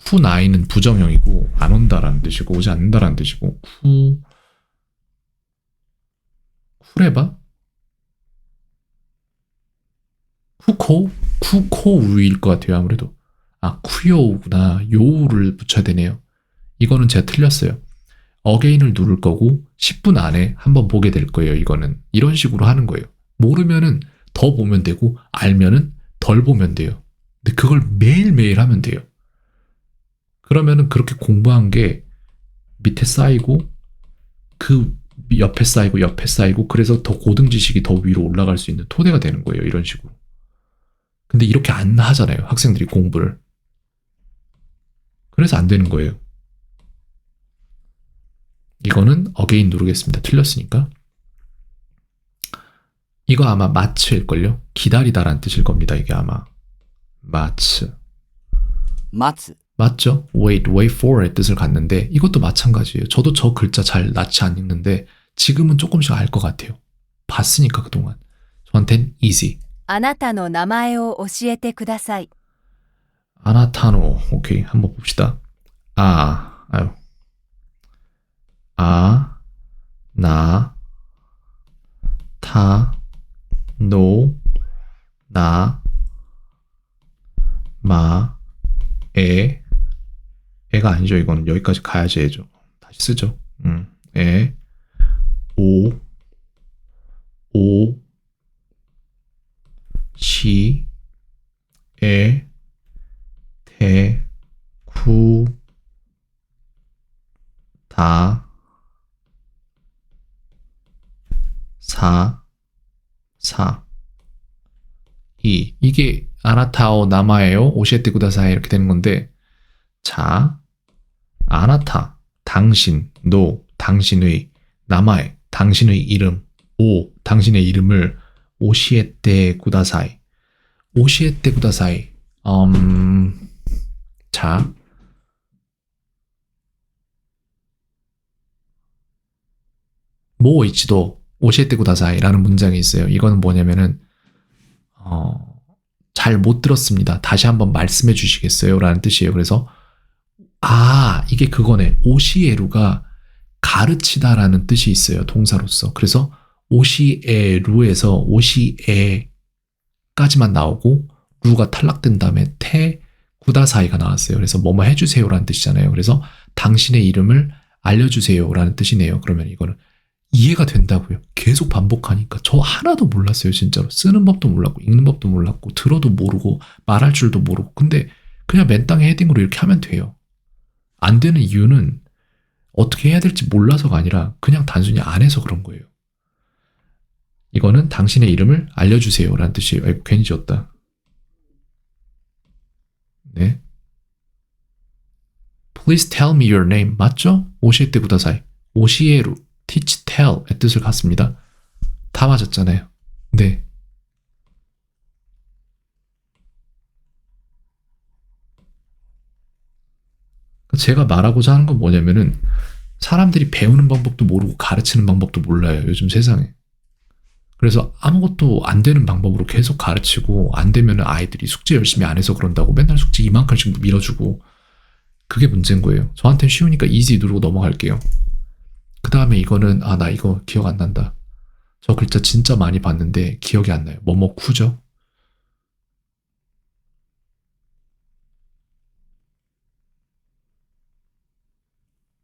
후나이는 부정형이고 안 온다라는 뜻이고 오지 않는다라는 뜻이고 쿠레바? 쿠코우일 것 같아요. 아무래도 쿠요우구나. 요우를 붙여야 되네요. 이거는 제가 틀렸어요. 어게인을 누를 거고 10분 안에 한번 보게 될 거예요. 이거는 이런 식으로 하는 거예요. 모르면은 더 보면 되고 알면은 덜 보면 돼요. 근데 그걸 매일매일 하면 돼요. 그러면은 그렇게 공부한 게 밑에 쌓이고 그 옆에 쌓이고 그래서 더 고등 지식이 더 위로 올라갈 수 있는 토대가 되는 거예요. 이런 식으로. 근데 이렇게 안 하잖아요. 학생들이 공부를. 그래서 안 되는 거예요. 이거는 어게인 누르겠습니다. 틀렸으니까. 이거 아마 마츠일걸요? 기다리다라는 뜻일 겁니다. 이게 아마. 마츠. 待つ 맞죠? wait for의 뜻을 갖는데 이것도 마찬가지예요. 저도 저 글자 잘 낯이 안 읽는데 지금은 조금씩 알 것 같아요. 봤으니까 그동안. 저한텐 easy. あなたの名前を教えてください。 아나타노. 오케이. 한번 봅시다. 나, 타, 노, 나, 마, 애가 아니죠. 이거는 여기까지 가야지 애죠. 다시 쓰죠. 애, 오, 시, 에, 대, 구, 다, 사, 이게 아나타오 나마에요 오시에테 구다사이 이렇게 되는 건데 자 아나타 당신 너 당신의 나마에 당신의 이름 오 당신의 이름을 오시에테 구다사이 자 모이치도 오시에테 구다사이라는 문장이 있어요. 이거는 뭐냐면은 잘 못 들었습니다. 다시 한번 말씀해 주시겠어요? 라는 뜻이에요. 그래서 이게 그거네. 오시에루가 가르치다라는 뜻이 있어요. 동사로서. 그래서 오시에루에서 오시에까지만 나오고 루가 탈락된 다음에 테 구다사이가 나왔어요. 그래서 뭐뭐 해주세요라는 뜻이잖아요. 그래서 당신의 이름을 알려주세요라는 뜻이네요. 그러면 이거는 이해가 된다고요. 계속 반복하니까 저 하나도 몰랐어요. 진짜로 쓰는 법도 몰랐고 읽는 법도 몰랐고 들어도 모르고 말할 줄도 모르고 근데 그냥 맨땅에 헤딩으로 이렇게 하면 돼요. 안 되는 이유는 어떻게 해야 될지 몰라서가 아니라 그냥 단순히 안 해서 그런 거예요. 이거는 당신의 이름을 알려주세요 라는 뜻이에요. 아이고 괜히 지었다. 네. Please tell me your name. 맞죠? 오시에테 구다사이. 오시에루. teach, tell의 뜻을 갖습니다. 다 맞았잖아요. 네. 제가 말하고자 하는 건 뭐냐면은 사람들이 배우는 방법도 모르고 가르치는 방법도 몰라요. 요즘 세상에. 그래서 아무것도 안 되는 방법으로 계속 가르치고 안 되면은 아이들이 숙제 열심히 안 해서 그런다고 맨날 숙제 이만큼씩 밀어주고 그게 문제인 거예요. 저한테는 쉬우니까 easy 누르고 넘어갈게요. 그 다음에 이거는 나 이거 기억 안 난다. 저 글자 진짜 많이 봤는데 기억이 안 나요. 뭐뭐쿠죠?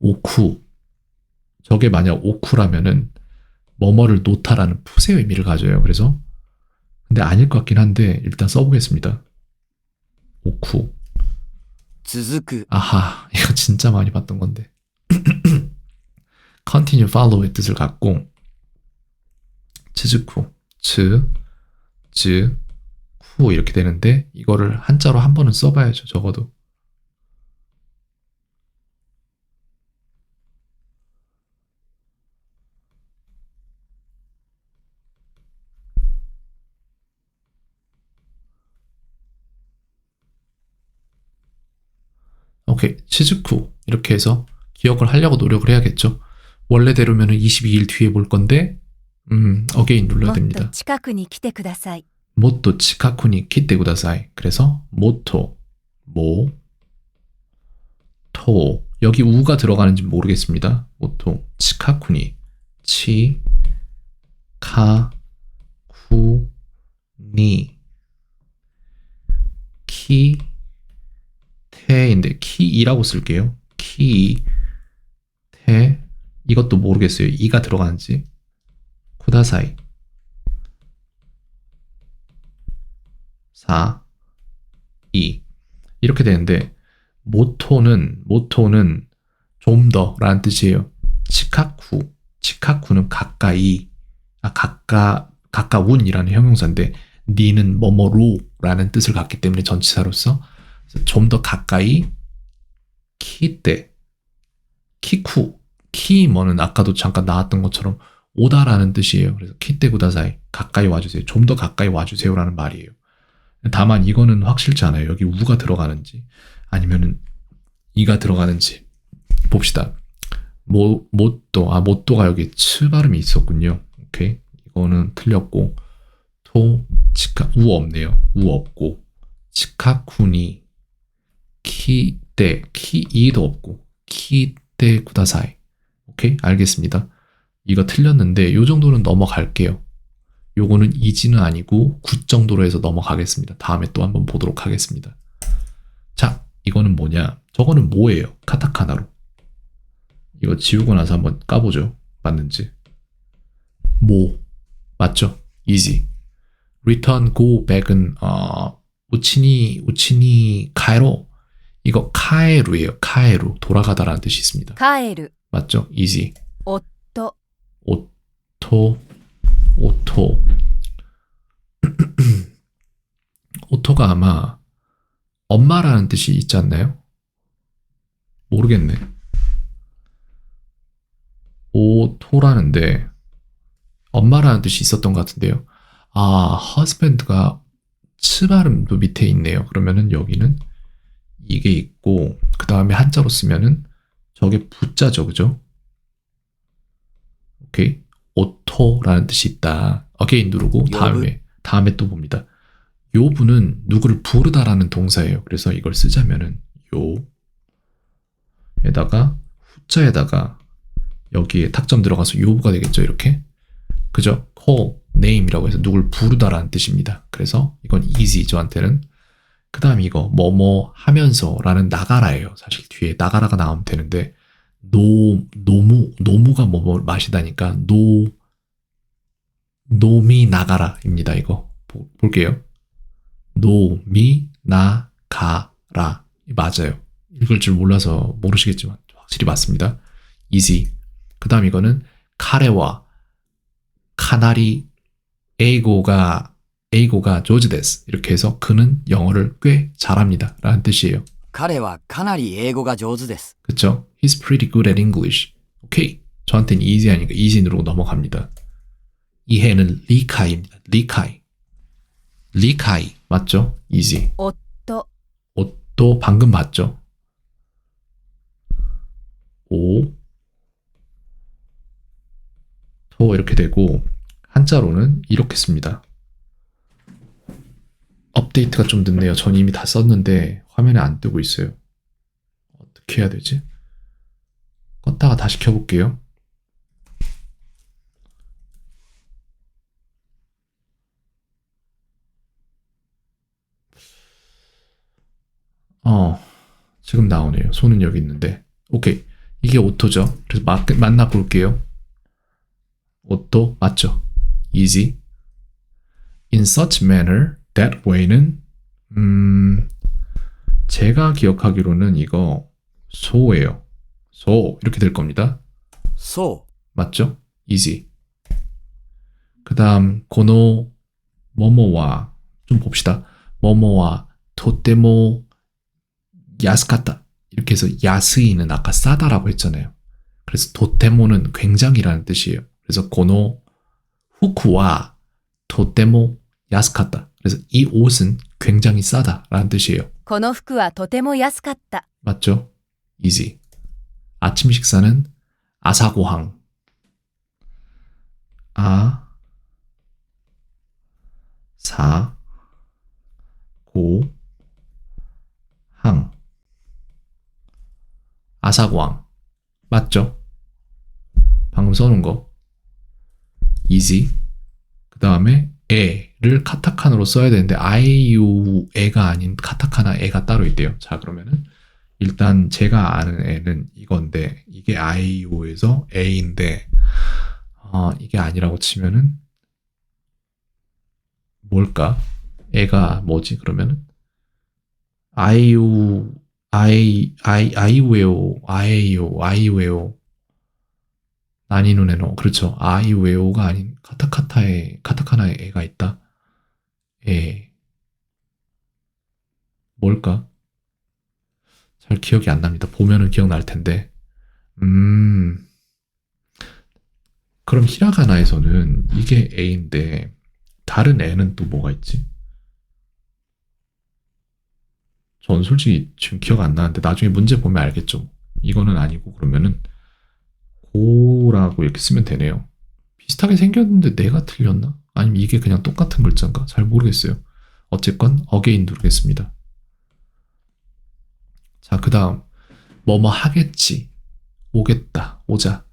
오쿠. 저게 만약 오쿠라면은 뭐뭐를 놓다라는 푸의 의미를 가져요. 그래서 근데 아닐 것 같긴 한데 일단 써보겠습니다. 오쿠. 続く 아하, 이거 진짜 많이 봤던 건데. continue, follow의 뜻을 갖고 츠즈쿠, 쿠 이렇게 되는데 이거를 한자로 한 번은 써봐야죠. 적어도. 오케이, 치즈쿠 이렇게 해서 기억을 하려고 노력을 해야겠죠. 원래대로면 22일 뒤에 볼 건데 어게인 も 눌러야 っと 됩니다. 近くに来てください。 모토 치카쿠니 키테 구다사이. 그래서 모토, 토. 여기 우가 들어가는지 모르겠습니다. 모토 치카쿠니 치, 카, 쿠, 니 키, 테인데 키이라고 쓸게요. 키, 테. 이것도 모르겠어요. 이가 들어가는지. 구다사이. 4, 2 이렇게 되는데 모토는 좀 더라는 뜻이에요. 치카쿠는 가까이, 가까운이라는 형용사인데 니는 뭐뭐로라는 뜻을 갖기 때문에 전치사로서 좀 더 가까이 키때 키쿠 키머는 아까도 잠깐 나왔던 것처럼 오다라는 뜻이에요. 그래서 키때 구다사이 가까이 와주세요. 좀 더 가까이 와주세요라는 말이에요. 다만 이거는 확실치 않아요. 여기 우가 들어가는지 아니면은 이가 들어가는지 봅시다. 모또가 여기 츠 발음이 있었군요. 오케이, 이거는 틀렸고 치카 우 없네요. 우 없고 치카쿠니 키때 키이도 없고 키때 구다사이. 오케이, 알겠습니다. 이거 틀렸는데 요 정도는 넘어갈게요. 요거는 이지는 아니고 9 정도로 해서 넘어가겠습니다. 다음에 또 한번 보도록 하겠습니다. 자, 이거는 뭐냐? 저거는 뭐예요? 카타카나로. 이거 지우고 나서 한번 까보죠. 맞는지. 맞죠? easy. return, go back은 우치니 카에로. 이거 카에루예요. 카에루. 돌아가다라는 뜻이 있습니다. 帰る、 맞죠? easy. 夫、 오토. 오토가 아마 엄마라는 뜻이 있지 않나요? 모르겠네. 오토라는데 엄마라는 뜻이 있었던 것 같은데요. husband가 츠 발음도 밑에 있네요. 그러면은 여기는 이게 있고 그 다음에 한자로 쓰면은 저게 부자죠, 그죠? 오케이. 오토라는 뜻이 있다. 어게인 누르고 다음에 또 봅니다. 요부는 누구를 부르다라는 동사예요. 그래서 이걸 쓰자면은 요에다가 후자에다가 여기에 탁점 들어가서 요부가 되겠죠. 이렇게. 그죠? call, name이라고 해서 누굴 부르다라는 뜻입니다. 그래서 이건 easy 저한테는. 그 다음 이거 뭐뭐 하면서라는 나가라예요. 사실 뒤에 나가라가 나오면 되는데 노무가 뭐뭐 마시다니까 노미 나가라입니다. 이거 볼게요. 노미 나가라 맞아요. 읽을 줄 몰라서 모르시겠지만 확실히 맞습니다. easy. 그 다음 이거는 카레와 카나리 에이고가 조지 데스. 이렇게 해서 그는 영어를 꽤 잘합니다 라는 뜻이에요. 彼はかなり英語が上手です。 그쵸? He's pretty good at English. 오케이. 저한테는 easy 하니까 easy 누르고 넘어갑니다. 이해는 리카이입니다. 리카이. 맞죠? easy. 夫、 옷도 방금 봤죠? 토 이렇게 되고 한자로는 이렇게 씁니다. 업데이트가 좀 늦네요. 전 이미 다 썼는데 화면에 안 뜨고 있어요. 어떻게 해야 되지? 껐다가 다시 켜볼게요. 지금 나오네요. 손은 여기 있는데. 오케이. 이게 오토죠. 그래서 만나 볼게요. 오토 맞죠? easy. in such manner, that way는 제가 기억하기로는 이거 so예요. so 이렇게 될 겁니다. そ 맞죠? easy. 그 다음 고노 뭐뭐와 좀 봅시다. 뭐뭐와 토테모 야스카타 이렇게 해서 야스이는 아까 싸다라고 했잖아요. 그래서 도테모는 굉장히라는 뜻이에요. 그래서 고노 후쿠와 도테모 야스카타. 그래서 이 옷은 굉장히 싸다라는 뜻이에요. この服はとても安かった。 맞죠? easy. 아침 식사는 아사고항. 아사고항. 아사고항. 맞죠? 방금 써놓은 거. easy. 그 다음에 에를 카타카나로 써야 되는데 아이유 에가 아닌 카타카나 에가 따로 있대요. 자 그러면은 일단 제가 아는 에는 이건데 이게 아이유에서 에인데 이게 아니라고 치면은 뭘까? 에가 뭐지 그러면은 아이웨오 나니누네노 그렇죠. 아이웨오가 아닌 카타카나에 에가 있다. 에 뭘까? 잘 기억이 안 납니다. 보면은 기억날 텐데. 그럼 히라가나에서는 이게 A인데 다른 N은 또 뭐가 있지? 전 솔직히 지금 기억 안 나는데 나중에 문제 보면 알겠죠. 이거는 아니고 그러면은 고라고 이렇게 쓰면 되네요. 비슷하게 생겼는데 내가 틀렸나? 아니면 이게 그냥 똑같은 글자인가? 잘 모르겠어요. 어쨌건 어게인 누르겠습니다. 자, 그 다음 뭐뭐 하겠지, 오겠다, 오자.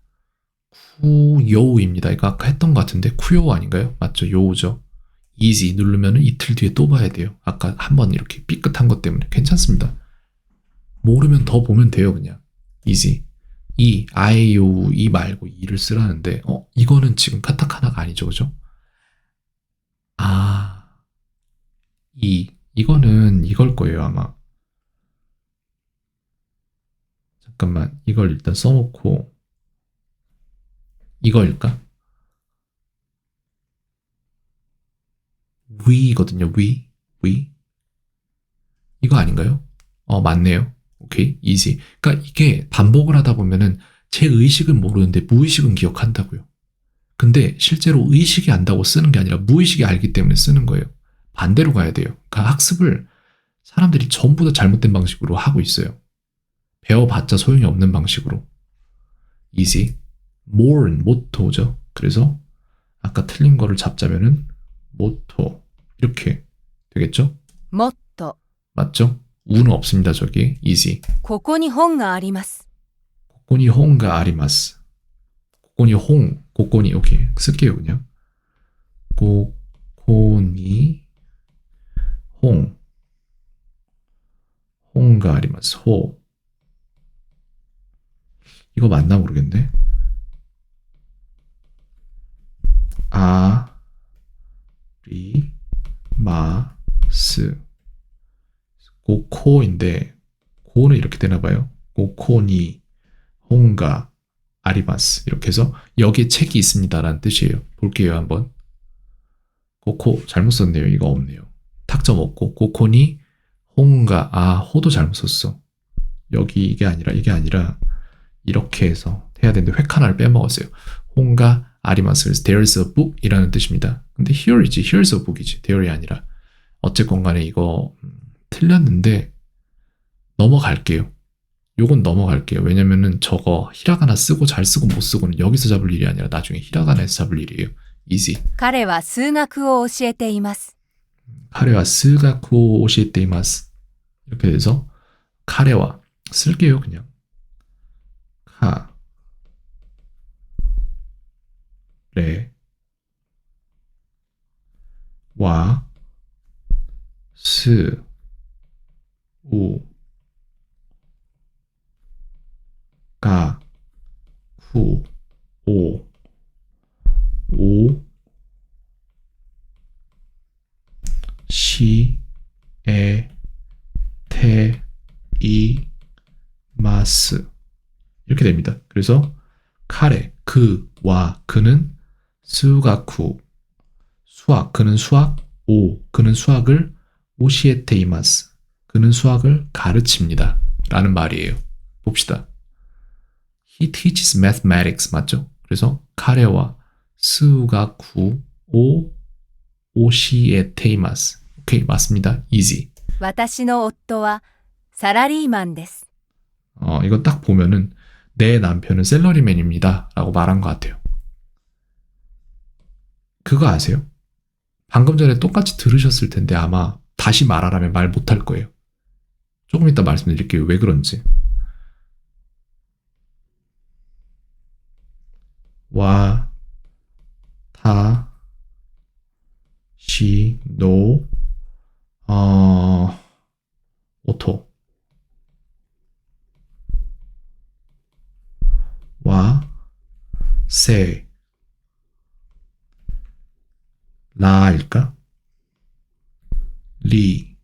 쿠요우입니다. 이거 아까 했던 것 같은데 쿠요우 아닌가요? 맞죠? 요우죠. easy 누르면 이틀 뒤에 또 봐야 돼요. 아까 한번 이렇게 삐끗한 것 때문에 괜찮습니다. 모르면 더 보면 돼요. 그냥 easy. 이, 아이유, 이 말고 이를 쓰라는데 이거는 지금 카타카나가 아니죠. 그죠? 이거는 이걸 거예요. 아마 잠깐만 이걸 일단 써놓고 이거일까? 위거든요. 위 이거 아닌가요? 맞네요. 오케이 easy. 그러니까 이게 반복을 하다 보면은 제 의식은 모르는데 무의식은 기억한다고요. 근데 실제로 의식이 안다고 쓰는 게 아니라 무의식이 알기 때문에 쓰는 거예요. 반대로 가야 돼요. 그러니까 학습을 사람들이 전부 다 잘못된 방식으로 하고 있어요. 배워봤자 소용이 없는 방식으로. easy. more는 모토죠. 그래서 아까 틀린 거를 잡자면은 모토 이렇게 되겠죠? もっと 맞죠? 우는 없습니다. 저기 easy. ここに本があります。 고코니 홍가 아리마스. 고코니 오케이 쓸게요 그냥. 고코니 홍가 아리마스. 호 이거 맞나 모르겠네. 아리마스. 고코인데 고는 이렇게 되나봐요. 고코니 홍가 아리마스 이렇게 해서 여기에 책이 있습니다라는 뜻이에요. 볼게요 한번. 고코 잘못 썼네요. 이거 없네요. 탁점 없고 고코니 홍가 호도 잘못 썼어. 여기 이게 아니라 이렇게 해서 해야 되는데 획 하나를 빼먹었어요. 홍가 아리마스. 그래서 there's a book 이라는 뜻입니다. 근데 here's a book이지 there이 아니라. 어쨌건 간에 이거 틀렸는데 넘어갈게요. 요건 넘어갈게요. 왜냐면은 저거 히라가나 쓰고 잘 쓰고 못 쓰고는 여기서 잡을 일이 아니라 나중에 히라가나에서 잡을 일이에요. easy. 彼は数学を教えています。 카레와 스가쿠 오시에테이마스. 이렇게 돼서 카레와 쓸게요 그냥. 카레 와 스 우 이마스 이렇게 됩니다. 그래서 카레, 그와 그는 수가쿠 수학, 그는 수학, 그는 수학을 오시에테이마스 그는 수학을 가르칩니다. 라는 말이에요. 봅시다. He teaches mathematics 맞죠? 그래서 카레와 수가쿠 오시에테이마스 오케이 맞습니다. easy. 私の夫はサラリーマンです。 이거 딱 보면은 내 남편은 셀러리맨입니다. 라고 말한 것 같아요. 그거 아세요? 방금 전에 똑같이 들으셨을 텐데 아마 다시 말하라면 말 못할 거예요. 조금 이따 말씀드릴게요. 왜 그런지. 와, 타, 시, 노, 오토. 와, 세, 라일까? 리.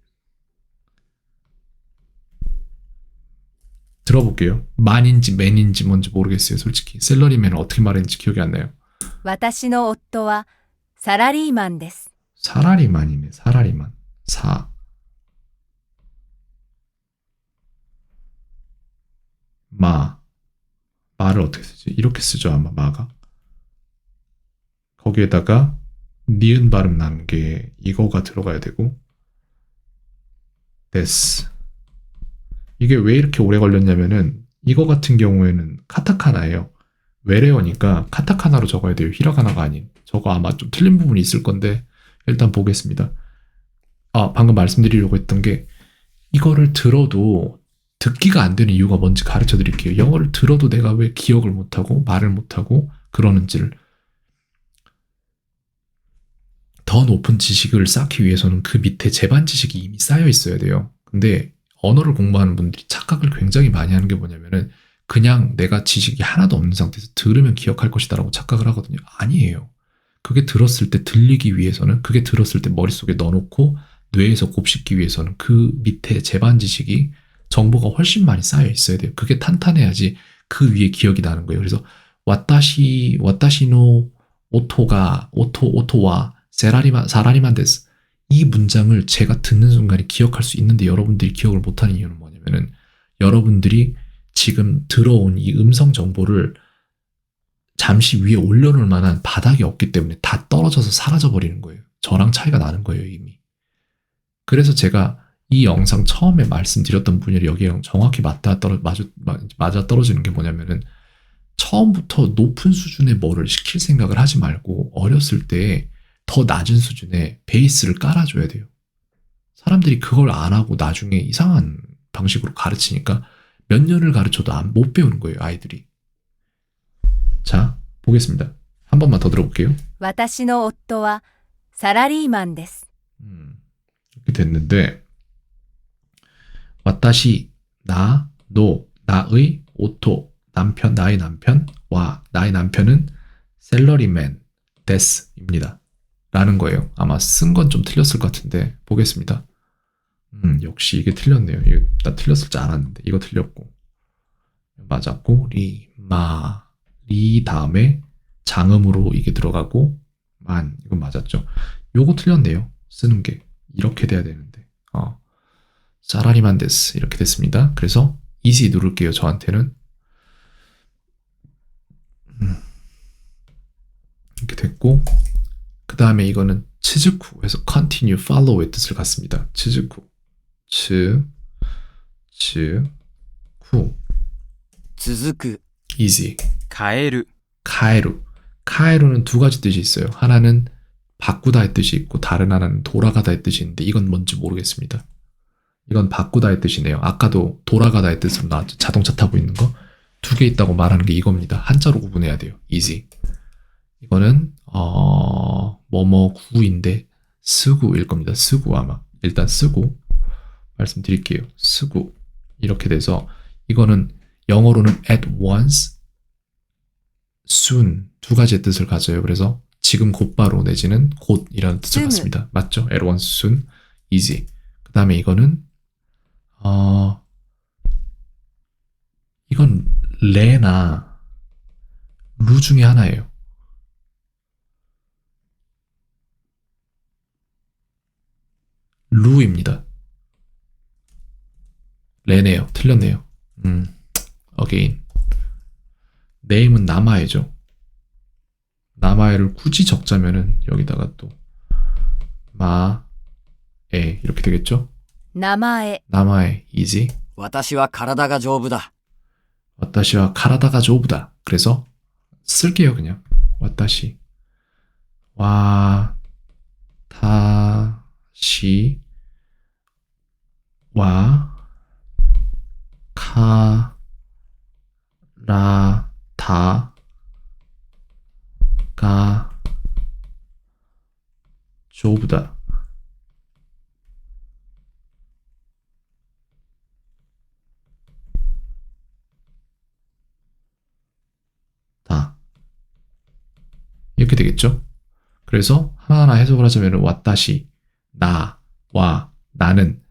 들어볼게요. 만인지 맨인지 뭔지 모르겠어요. 솔직히. 셀러리맨은 어떻게 말했는지 기억이 안 나요. 私の夫はサラリーマンです。 사라리만이네. 사라리만. 사. 마. 마를 어떻게 쓰지? 이렇게 쓰죠. 아마 마가. 거기에다가 니은 발음 나는 게 이거가 들어가야 되고 데스. 이게 왜 이렇게 오래 걸렸냐면은 이거 같은 경우에는 카타카나예요. 외래어니까 카타카나로 적어야 돼요. 히라가나가 아닌. 저거 아마 좀 틀린 부분이 있을 건데 일단 보겠습니다. 방금 말씀드리려고 했던 게 이거를 들어도 듣기가 안 되는 이유가 뭔지 가르쳐 드릴게요. 영어를 들어도 내가 왜 기억을 못하고 말을 못하고 그러는지를. 더 높은 지식을 쌓기 위해서는 그 밑에 제반 지식이 이미 쌓여 있어야 돼요. 근데 언어를 공부하는 분들이 착각을 굉장히 많이 하는 게 뭐냐면은 그냥 내가 지식이 하나도 없는 상태에서 들으면 기억할 것이다라고 착각을 하거든요. 아니에요. 그게 들었을 때 들리기 위해서는 그게 들었을 때 머릿속에 넣어놓고 뇌에서 곱씹기 위해서는 그 밑에 제반 지식이 정보가 훨씬 많이 쌓여 있어야 돼요. 그게 탄탄해야지 그 위에 기억이 나는 거예요. 그래서 와타시노 오토와 사라리만 데스 이 문장을 제가 듣는 순간에 기억할 수 있는데 여러분들이 기억을 못하는 이유는 뭐냐면은 여러분들이 지금 들어온 이 음성 정보를 잠시 위에 올려놓을 만한 바닥이 없기 때문에 다 떨어져서 사라져버리는 거예요. 저랑 차이가 나는 거예요, 이미. 그래서 제가 이 영상 처음에 말씀드렸던 분이 여기에 정확히 맞아 떨어지는 게 뭐냐면은 처음부터 높은 수준의 뭐를 시킬 생각을 하지 말고 어렸을 때 더 낮은 수준의 베이스를 깔아줘야 돼요. 사람들이 그걸 안 하고 나중에 이상한 방식으로 가르치니까 몇 년을 가르쳐도 못 배우는 거예요, 아이들이. 자, 보겠습니다. 한 번만 더 들어볼게요. 私の夫はサラリーマンです。 이렇게 됐는데 와타시, 나, 너, 나의, 오토, 남편, 나의 남편, 와, 나의 남편은 셀러리맨, 데스입니다. 라는 거예요. 아마 쓴 건 좀 틀렸을 것 같은데 보겠습니다. 역시 이게 틀렸네요. 이거 나 틀렸을 줄 알았는데 이거 틀렸고 맞았고 리 다음에 장음으로 이게 들어가고 만 이건 맞았죠. 요거 틀렸네요. 쓰는 게 이렇게 돼야 되는데 사라리만 데스 이렇게 됐습니다. 그래서 easy 누를게요. 저한테는 이렇게 됐고 그 다음에 이거는 츠즈쿠 해서 continue, follow의 뜻을 갖습니다. 츠즈쿠 츠즈쿠 続く easy 変える 카에루는 두 가지 뜻이 있어요. 하나는 바꾸다의 뜻이 있고 다른 하나는 돌아가다의 뜻이 있는데 이건 뭔지 모르겠습니다. 이건 바꾸다의 뜻이네요. 아까도 돌아가다의 뜻으로 나왔죠. 자동차 타고 있는 거. 두 개 있다고 말하는 게 이겁니다. 한자로 구분해야 돼요. easy. 이거는 구인데 쓰구일 겁니다. 쓰구 아마. 일단 쓰구 말씀드릴게요. 쓰구 이렇게 돼서 이거는 영어로는 at once, soon 두 가지의 뜻을 가져요. 그래서 지금 곧바로 내지는 곧이라는 뜻을 갖습니다. 맞죠? at once, soon, easy. 그 다음에 이거는 레나 루 중에 하나예요. 루입니다. 레네요. 틀렸네요. again. 네임은 남아해죠. 남아해를 굳이 적자면은 여기다가 또 마에 이렇게 되겠죠? 名前、 남아해 easy. 私は体が丈夫だ。 와타시와 카라다가 조부다. 그래서 쓸게요 그냥. 와타시 와 타시 와 카라다가 조부다. 다 이렇게 되겠죠? 그래서 하나하나 해석을 하자면 와타시 나와 나는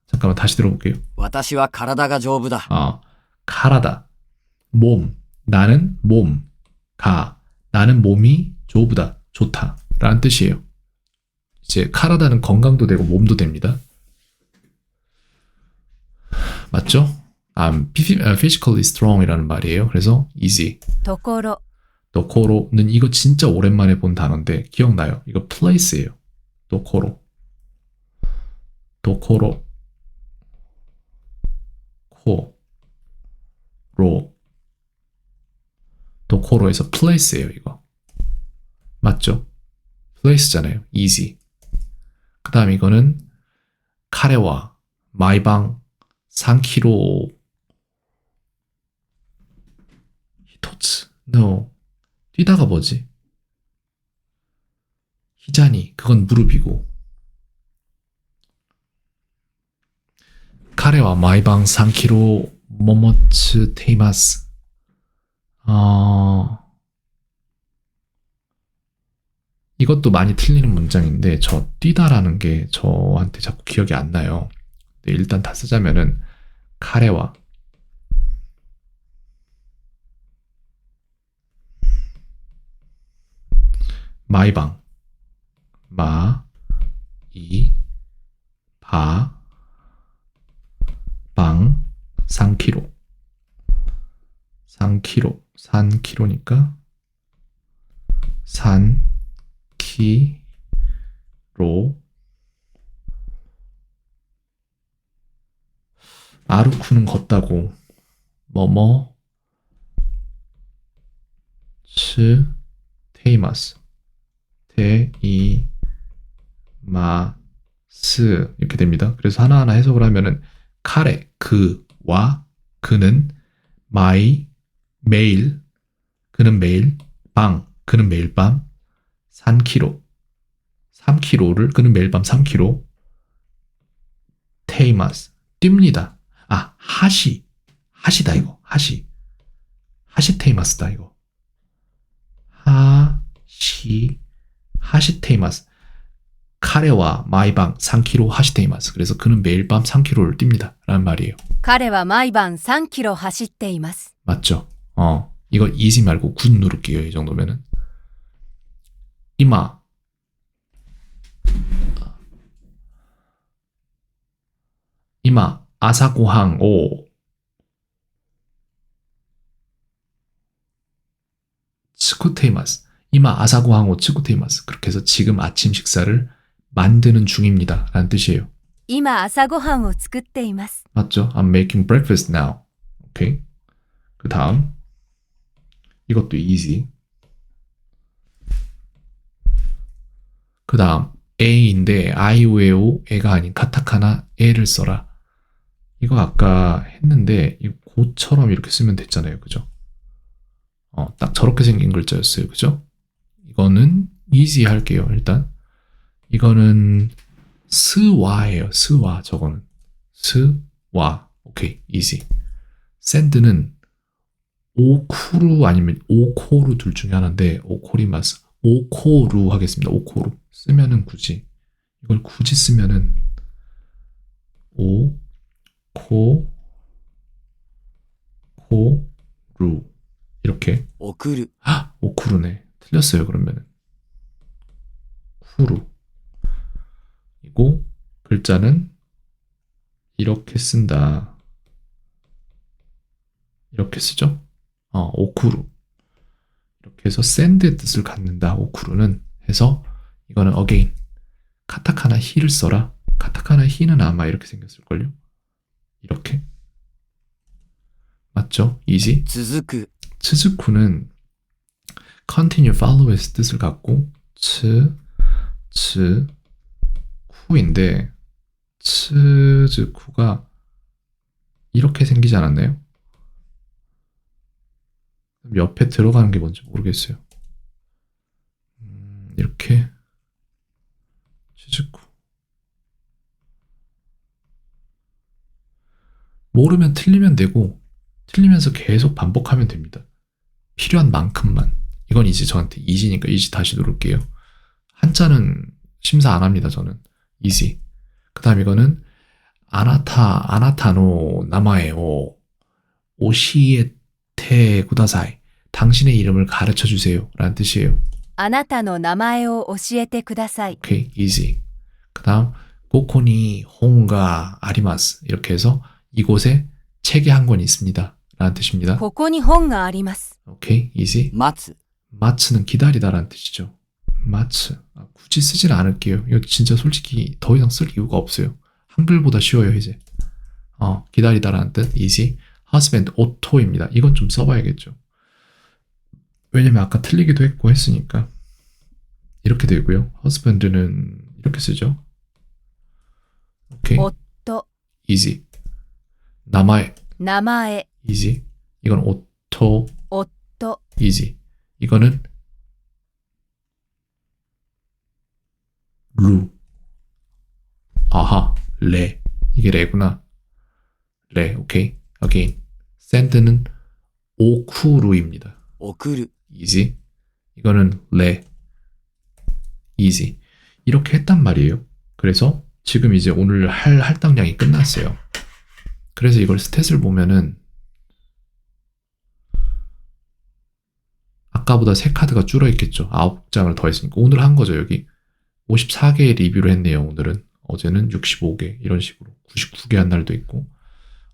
잠깐만 다시 들어볼게요. 私は体が丈夫だ。 카라다 몸 나는 몸 가 나는 몸이 조부다 좋다 라는 뜻이에요. 이제 카라다는 건강도 되고 몸도 됩니다. 맞죠? physically strong 이라는 말이에요. 그래서 easy. ところ、 도코로는 이거 진짜 오랜만에 본 단어인데 기억나요? 이거 place예요. 도코로 코로 도코로에서 place예요. 이거 맞죠? place잖아요. easy. 그 다음 이거는 카레와 마이방 3km 히토츠 no 뛰다가 뭐지? 히자니 그건 무릎이고 카레와 마이방 3km 모모츠 테이마스 이것도 많이 틀리는 문장인데 저 뛰다라는 게 저한테 자꾸 기억이 안 나요. 근데 일단 다 쓰자면은 카레와 마이방 방 3km 3km니까 3km 아루쿠는 걷다고 뭐뭐 츠 테이마스 테이마스 이렇게 됩니다. 그래서 하나하나 해석을 하면은 카레 그와 그는 매일 그는 매일 방 그는 매일 밤 3km를 그는 매일 밤 3km 테이마스 뜁니다. 하시다 이거 하시테이마스다 이거 하시테이마스 카레와 마이방 3km 하시테이마스 그래서 그는 매일 밤 3km를 뜁니다 라는 말이에요. 彼は毎晩3キロ走っています。 맞죠? 이거 easy 말고 굿 누를게요. 이 정도면은 이마 아사고항 오 츠쿠테이마스 이마 아사고항 오 츠쿠테이마스 그렇게 해서 지금 아침 식사를 만드는 중입니다 라는 뜻이에요. 今朝ごはんを作っています。 맞죠? I'm making breakfast now. 오케이. 그 다음 이것도 easy. 그 다음 A인데 아이오에오 에가 아닌 카타카나 에를 써라. 이거 아까 했는데 이 고처럼 이렇게 쓰면 됐잖아요. 그죠? 딱 저렇게 생긴 글자였어요. 그죠? 이거는 easy 할게요. 일단 이거는 스와예요. 스와 저거는 스와. 오케이 easy. 샌드는 오쿠루 아니면 오코루 둘 중에 하나인데 오코리마스 오코루 하겠습니다. 오코루 쓰면은 굳이 이걸 굳이 쓰면은 送る、 오쿠루네. 틀렸어요, 그러면은. 쿠루. 이고, 글자는 이렇게 쓴다. 이렇게 쓰죠? 오쿠루. 이렇게 해서 샌드의 뜻을 갖는다. 오쿠루는 해서 이거는 again. 카타카나 히를 써라. 카타카나 히는 아마 이렇게 생겼을걸요? 이렇게. 맞죠? easy. 続く、 츠즈쿠는 continue follow의 뜻을 갖고 쿠인데 츠즈쿠가 이렇게 생기지 않았나요? 옆에 들어가는 게 뭔지 모르겠어요. 이렇게 츠즈쿠. 모르면 틀리면 되고 틀리면서 계속 반복하면 됩니다. 필요한 만큼만. 이건 이제 저한테 이지니까 이지 다시 누를게요. 한자는 심사 안 합니다, 저는. 이지. 그 다음 이거는 아나타노 나마에오 오시에테 구다사이. 당신의 이름을 가르쳐 주세요. 라는 뜻이에요. あなたの名前を教えてください。 오케이, 이지. 그 다음 고코니 홍가 아리마스. 이렇게 해서 이곳에 책이 한 권 있습니다. 라는 뜻입니다. ここに本があります。 오케이, 이지. 待つ、 마츠는 기다리다라는 뜻이죠. 마츠. 굳이 쓰진 않을게요. 이거 진짜 솔직히 더 이상 쓸 이유가 없어요. 한글보다 쉬워요, 이제. 기다리다라는 뜻, easy. husband, 오토입니다. 이건 좀 써봐야겠죠. 왜냐면 아까 틀리기도 했고 했으니까. 이렇게 되고요. husband는 이렇게 쓰죠. 오케이. 夫、 easy. 나마에, 名前、 easy. 이건 오토, 夫、 easy. 이거는 루. 아하, 레. 이게 레구나. 레, 오케이. again. send는 오쿠루입니다. 送る、 easy. 이거는 레. easy. 이렇게 했단 말이에요. 그래서 지금 이제 오늘 할 할당량이 끝났어요. 그래서 이걸 스탯을 보면은 아까보다 3카드가 줄어 있겠죠. 9장을 더 했으니까. 오늘 한 거죠, 여기. 54개의 리뷰를 했네요, 오늘은. 어제는 65개, 이런 식으로. 99개 한 날도 있고.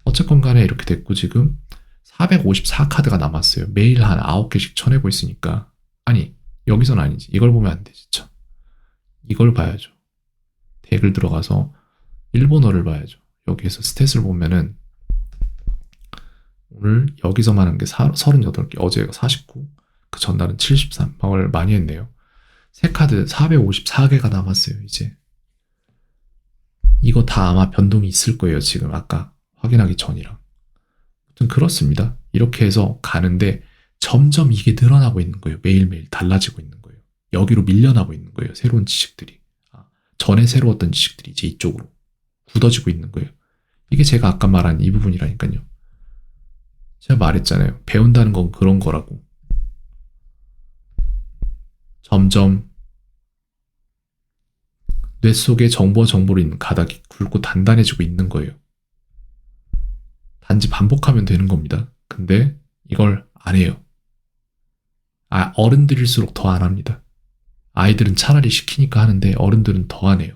어쨌건 간에 이렇게 됐고, 지금 454카드가 남았어요. 매일 한 9개씩 쳐내고 있으니까. 아니, 여기선 아니지. 이걸 보면 안 돼, 진짜. 이걸 봐야죠. 덱을 들어가서 일본어를 봐야죠. 여기에서 스탯을 보면은 오늘 여기서만 한 게 38개, 어제가 49, 그 전날은 73. 방을 많이 했네요. 새 카드 454개가 남았어요, 이제. 이거 다 아마 변동이 있을 거예요, 지금 아까 확인하기 전이랑. 아무튼 그렇습니다. 이렇게 해서 가는데 점점 이게 늘어나고 있는 거예요. 매일매일 달라지고 있는 거예요. 여기로 밀려나고 있는 거예요, 새로운 지식들이. 전에 새로웠던 지식들이 이제 이쪽으로 굳어지고 있는 거예요. 이게 제가 아까 말한 이 부분이라니까요. 제가 말했잖아요. 배운다는 건 그런 거라고. 점점 뇌 속에 정보로 있는 가닥이 굵고 단단해지고 있는 거예요. 단지 반복하면 되는 겁니다. 근데 이걸 안 해요. 어른들일수록 더 안 합니다. 아이들은 차라리 시키니까 하는데 어른들은 더 안 해요.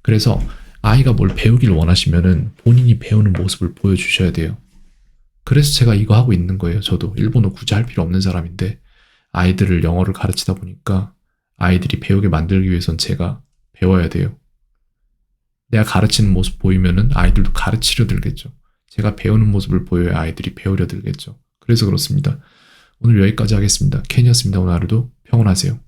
그래서 아이가 뭘 배우길 원하시면은 본인이 배우는 모습을 보여주셔야 돼요. 그래서 제가 이거 하고 있는 거예요. 저도 일본어 굳이 할 필요 없는 사람인데 아이들을 영어를 가르치다 보니까 아이들이 배우게 만들기 위해선 제가 배워야 돼요. 내가 가르치는 모습 보이면은 아이들도 가르치려 들겠죠. 제가 배우는 모습을 보여야 아이들이 배우려 들겠죠. 그래서 그렇습니다. 오늘 여기까지 하겠습니다. 켄이었습니다. 오늘 하루도 평온하세요.